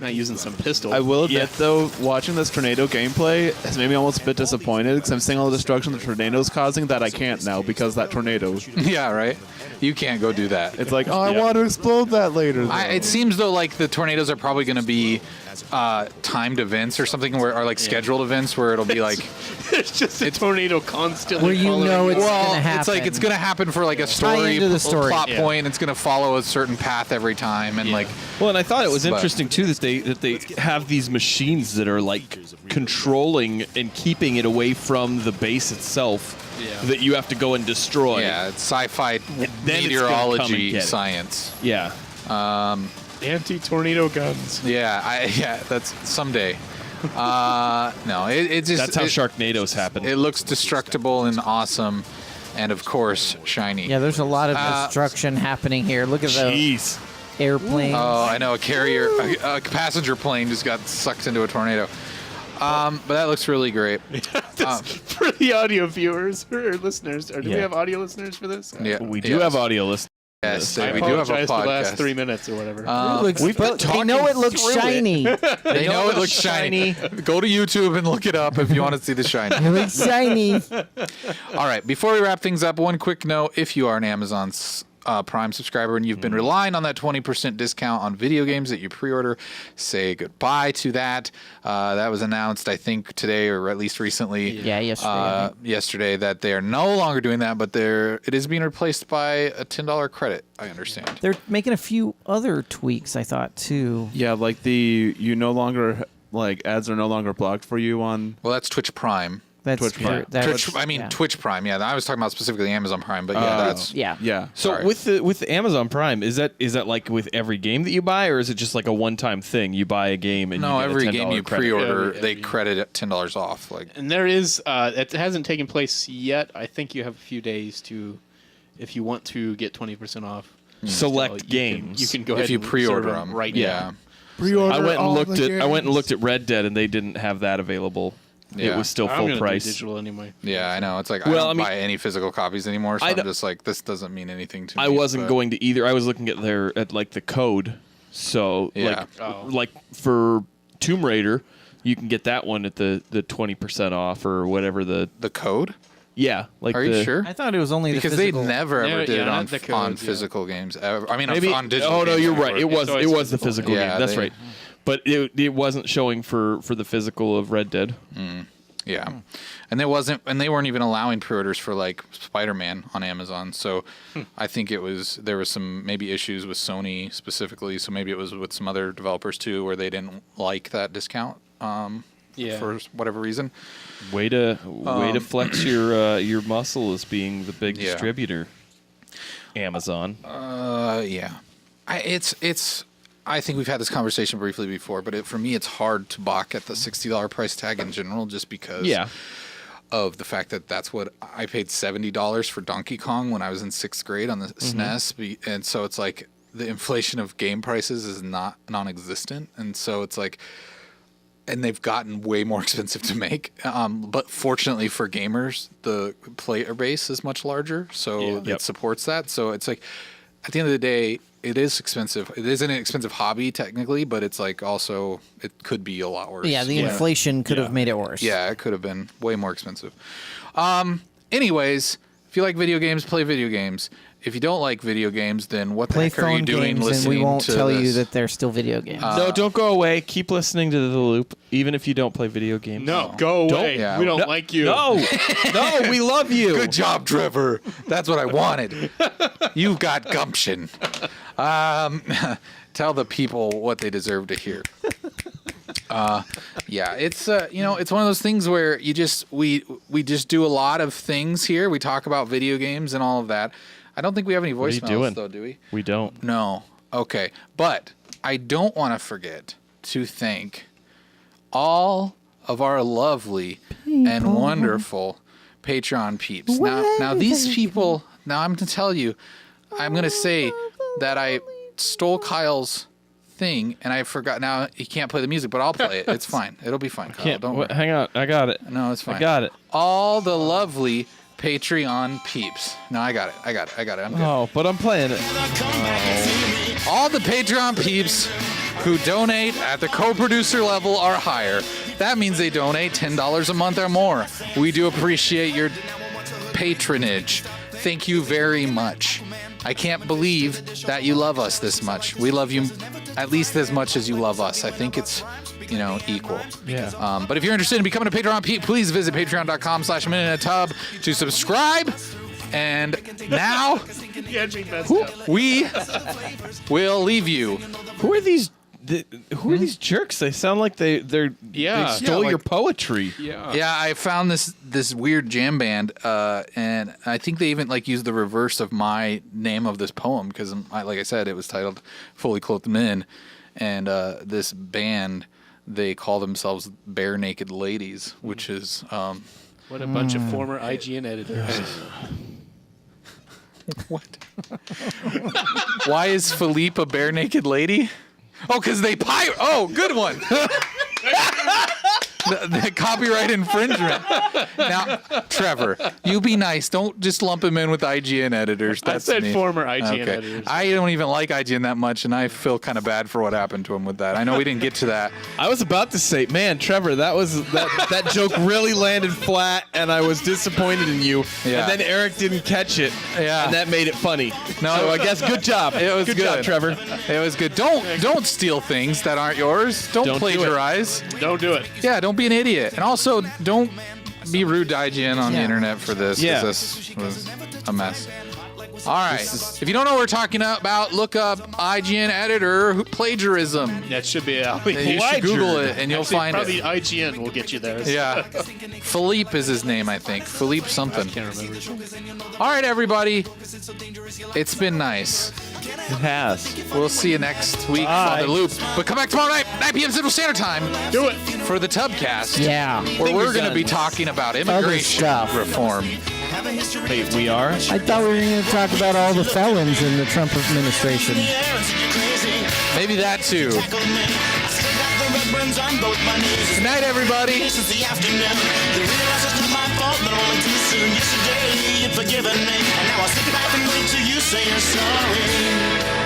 S5: Not using some pistol.
S6: I will admit,
S4: Yeah.
S6: though, watching this tornado gameplay has made me almost a bit disappointed because I'm seeing all the destruction the tornado's causing that I can't now because of that tornado.
S2: Yeah, right. You can't go do that.
S6: It's like, oh, I want to explode that later. Though.
S2: It seems though like the tornadoes are probably going to be timed events or something, or like scheduled events where it'll be like
S5: It's just a tornado constantly
S3: Where you
S5: following
S3: know
S5: you.
S3: it's
S2: well,
S3: gonna happen.
S2: it's like it's going to happen for like a story,
S3: into the story.
S2: plot
S5: Yeah.
S2: point. It's going to follow a certain path every time, and like
S4: well, and I thought it was
S2: But-
S4: interesting too that they have these machines that are like controlling and keeping it away from the base itself.
S5: Yeah.
S4: That you have to go and destroy.
S2: yeah, it's sci-fi
S4: then it's gonna come and
S2: meteorology
S4: get it.
S2: science.
S4: Yeah.
S5: Anti-tornado guns.
S2: Yeah, that's someday. No, it just
S4: That's how Sharknadoes happen.
S2: It looks destructible and awesome, and of course shiny.
S3: Yeah, there's a lot of destruction happening here. Look at the
S4: Jeez.
S3: airplane.
S2: Oh, I know, a carrier, a passenger plane just got sucked into a tornado. But that looks really great.
S5: For the audio viewers or listeners, or do we
S4: Yeah.
S5: have audio listeners for this?
S2: Yeah,
S4: We do have audio listeners.
S2: Yes,
S5: I
S2: we do have a
S5: apologize for the last
S2: podcast.
S5: 3 minutes or whatever.
S3: It looks,
S4: we've been
S3: but they
S4: talking
S3: know it looks
S4: through it.
S3: shiny.
S2: They know it looks shiny. Go to YouTube and look it up if you want to see the shiny.
S3: It looks shiny.
S2: All right, before we wrap things up, one quick note. If you are an Amazon Prime subscriber and you've been relying on that 20% discount on video games that you pre-order, say goodbye to that. That was announced, I think, today or at least recently.
S3: Yeah, yesterday, I think.
S2: Yesterday, that they are no longer doing that, but it is being replaced by a $10 credit, I understand.
S3: They're making a few other tweaks, I thought, too.
S6: Yeah, like you no longer like ads are no longer blocked for you on.
S2: Well, that's Twitch Prime.
S3: That's
S6: Twitch Prime.
S3: that's- yeah.
S2: Twitch Prime. Yeah, I was talking about specifically Amazon Prime, but yeah, that's
S3: Yeah.
S6: Yeah.
S4: So
S2: Sorry.
S4: with the Amazon Prime, is that like with every game that you buy, or is it just like a one-time thing? You buy a game and
S2: no.
S4: you get
S2: Every
S4: a $10
S2: game you
S4: credit?
S2: pre-order,
S5: Every
S2: they
S5: game.
S2: credit at $10 off. Like
S5: And there is, it hasn't taken place yet. I think you have a few days to, if you want to get 20% off.
S4: Select
S5: you
S4: games.
S5: You can go ahead
S2: if you
S5: and
S2: pre-order
S5: reserve
S2: them,
S5: right
S2: yeah.
S5: now.
S6: Pre-order
S4: I went and
S6: all
S4: looked
S6: the
S4: at
S6: games.
S4: Red Dead and they didn't have that available.
S2: Yeah.
S4: It was still
S5: I'm
S4: full
S5: gonna
S4: price.
S5: do digital anyway.
S2: Yeah, I know. It's like
S4: Well,
S2: I don't
S4: I mean-
S2: buy any physical copies anymore, so
S4: I
S2: I'm
S4: don't-
S2: just like, this doesn't mean anything to me.
S4: I wasn't
S2: but-
S4: going to either. I was looking at like the code. So
S2: Yeah.
S4: like for Tomb Raider, you can get that one at the 20% off or whatever the
S2: code.
S4: yeah. Like
S2: Are you sure?
S3: I thought it was only
S2: Because
S3: the
S2: they
S3: physical.
S2: never ever
S5: Yeah,
S2: did
S5: yeah,
S2: it
S5: not the codes,
S2: on
S5: yeah.
S2: physical games. I mean,
S4: Maybe
S2: on digital.
S4: Oh no,
S2: games
S4: you're
S2: ever.
S4: right. It was
S5: always
S4: the physical
S2: Yeah,
S4: game. That's
S2: they-
S4: right. But it wasn't showing for the physical of Red Dead.
S2: Yeah, and they weren't even allowing pre-orders for like Spider-Man on Amazon. So I think there was some maybe issues with Sony specifically. So maybe it was with some other developers too, where they didn't like that discount for whatever reason.
S4: Way to flex your muscle as being the big distributor. Amazon.
S2: Yeah, I think we've had this conversation briefly before, but for me, it's hard to balk at the $60 price tag in general, just because of the fact that that's what I paid $70 for Donkey Kong when I was in 6th grade on the SNES, and so it's like the inflation of game prices is non-existent, and so it's like, and they've gotten way more expensive to make. But fortunately for gamers, the player base is much larger, so it supports that. So it's like, at the end of the day, it is expensive. It is an expensive hobby technically, but it's like also it could be a lot worse.
S3: Yeah, the inflation could have made it worse.
S2: Yeah, it could have been way more expensive. Anyways, if you like video games, play video games. If you don't like video games, then what the heck are you doing listening to
S3: and we won't tell
S2: this?
S3: you that they're still video games.
S4: No, don't go away. Keep listening to The Loop, even if you don't play video games.
S5: No, go away. We don't like you.
S4: No, we love you.
S2: Good job, Trevor. That's what I wanted. You've got gumption. Tell the people what they deserve to hear. It's it's one of those things where we just do a lot of things here. We talk about video games and all of that. I don't think we have any voicemails though, do we?
S4: We don't.
S2: No. Okay. But I don't want to forget to thank all of our lovely and wonderful Patreon peeps. Now these people, now I'm going to tell you, I'm going to say that I stole Kyle's thing and I forgot. Now he can't play the music, but I'll play it. It's fine. It'll be fine, Kyle. Don't worry.
S4: Hang on. I got it.
S2: No, it's fine.
S4: I got it.
S2: All the lovely Patreon peeps. No, I got it. I'm good.
S4: Oh, but I'm playing it.
S2: All the Patreon peeps who donate at the co-producer level or higher. That means they donate $10 a month or more. We do appreciate your patronage. Thank you very much. I can't believe that you love us this much. We love you at least as much as you love us. I think it's, equal.
S4: Yeah.
S2: But if you're interested in becoming a Patreon, please visit patreon.com/minuteinatub to subscribe. And now we will leave you.
S4: Who are these? Who are these jerks? They sound like they stole your poetry.
S2: Yeah, I found this weird jam band, and I think they even used the reverse of my name of this poem because, like I said, it was titled "Fully Clothed Men," and this band, they call themselves Bare Naked Ladies, which is
S5: what a bunch of former IGN editors.
S2: What? Why is Philippe a bare naked lady? Oh, because they pirate. Oh, good one. the copyright infringement. Now, Trevor, you be nice. Don't just lump him in with IGN editors. That's
S5: I said
S2: me.
S5: Former IGN editors.
S2: I don't even like IGN that much, and I feel kind of bad for what happened to him with that. I know we didn't get to that.
S4: I was about to say, man, Trevor, that joke really landed flat, and I was disappointed in you.
S2: Yeah.
S4: And then Eric didn't catch it.
S2: Yeah.
S4: And that made it funny.
S2: No,
S4: so I guess good job.
S2: It was
S4: good job, Trevor.
S2: It was good. Don't steal things that aren't yours. Don't plagiarize.
S5: Don't do it.
S2: Yeah, don't be an idiot. And also, don't be rude to IGN on the internet for this.
S4: Yeah.
S2: This was a mess. All right. If you don't know what we're talking about, look up IGN editor plagiarism.
S5: That should be out.
S2: You should Google it, and you'll find
S5: probably
S2: it.
S5: Probably IGN will get you there.
S2: Yeah. Philippe is his name, I think. Philippe something.
S5: I can't remember.
S2: All right, everybody. It's been nice.
S4: It has.
S2: We'll see you next week on The Loop. But come back tomorrow night, 9 p.m. Central Standard Time.
S5: Do it.
S2: For the Tubcast.
S3: Yeah.
S2: Where we're going to be talking about immigration reform.
S4: Wait, we are?
S3: I thought we were going to talk about all the felons in the Trump administration.
S2: Maybe that too. Good night, everybody.
S8: Forgiven me, and now I'll sit back and wait till you say you're sorry.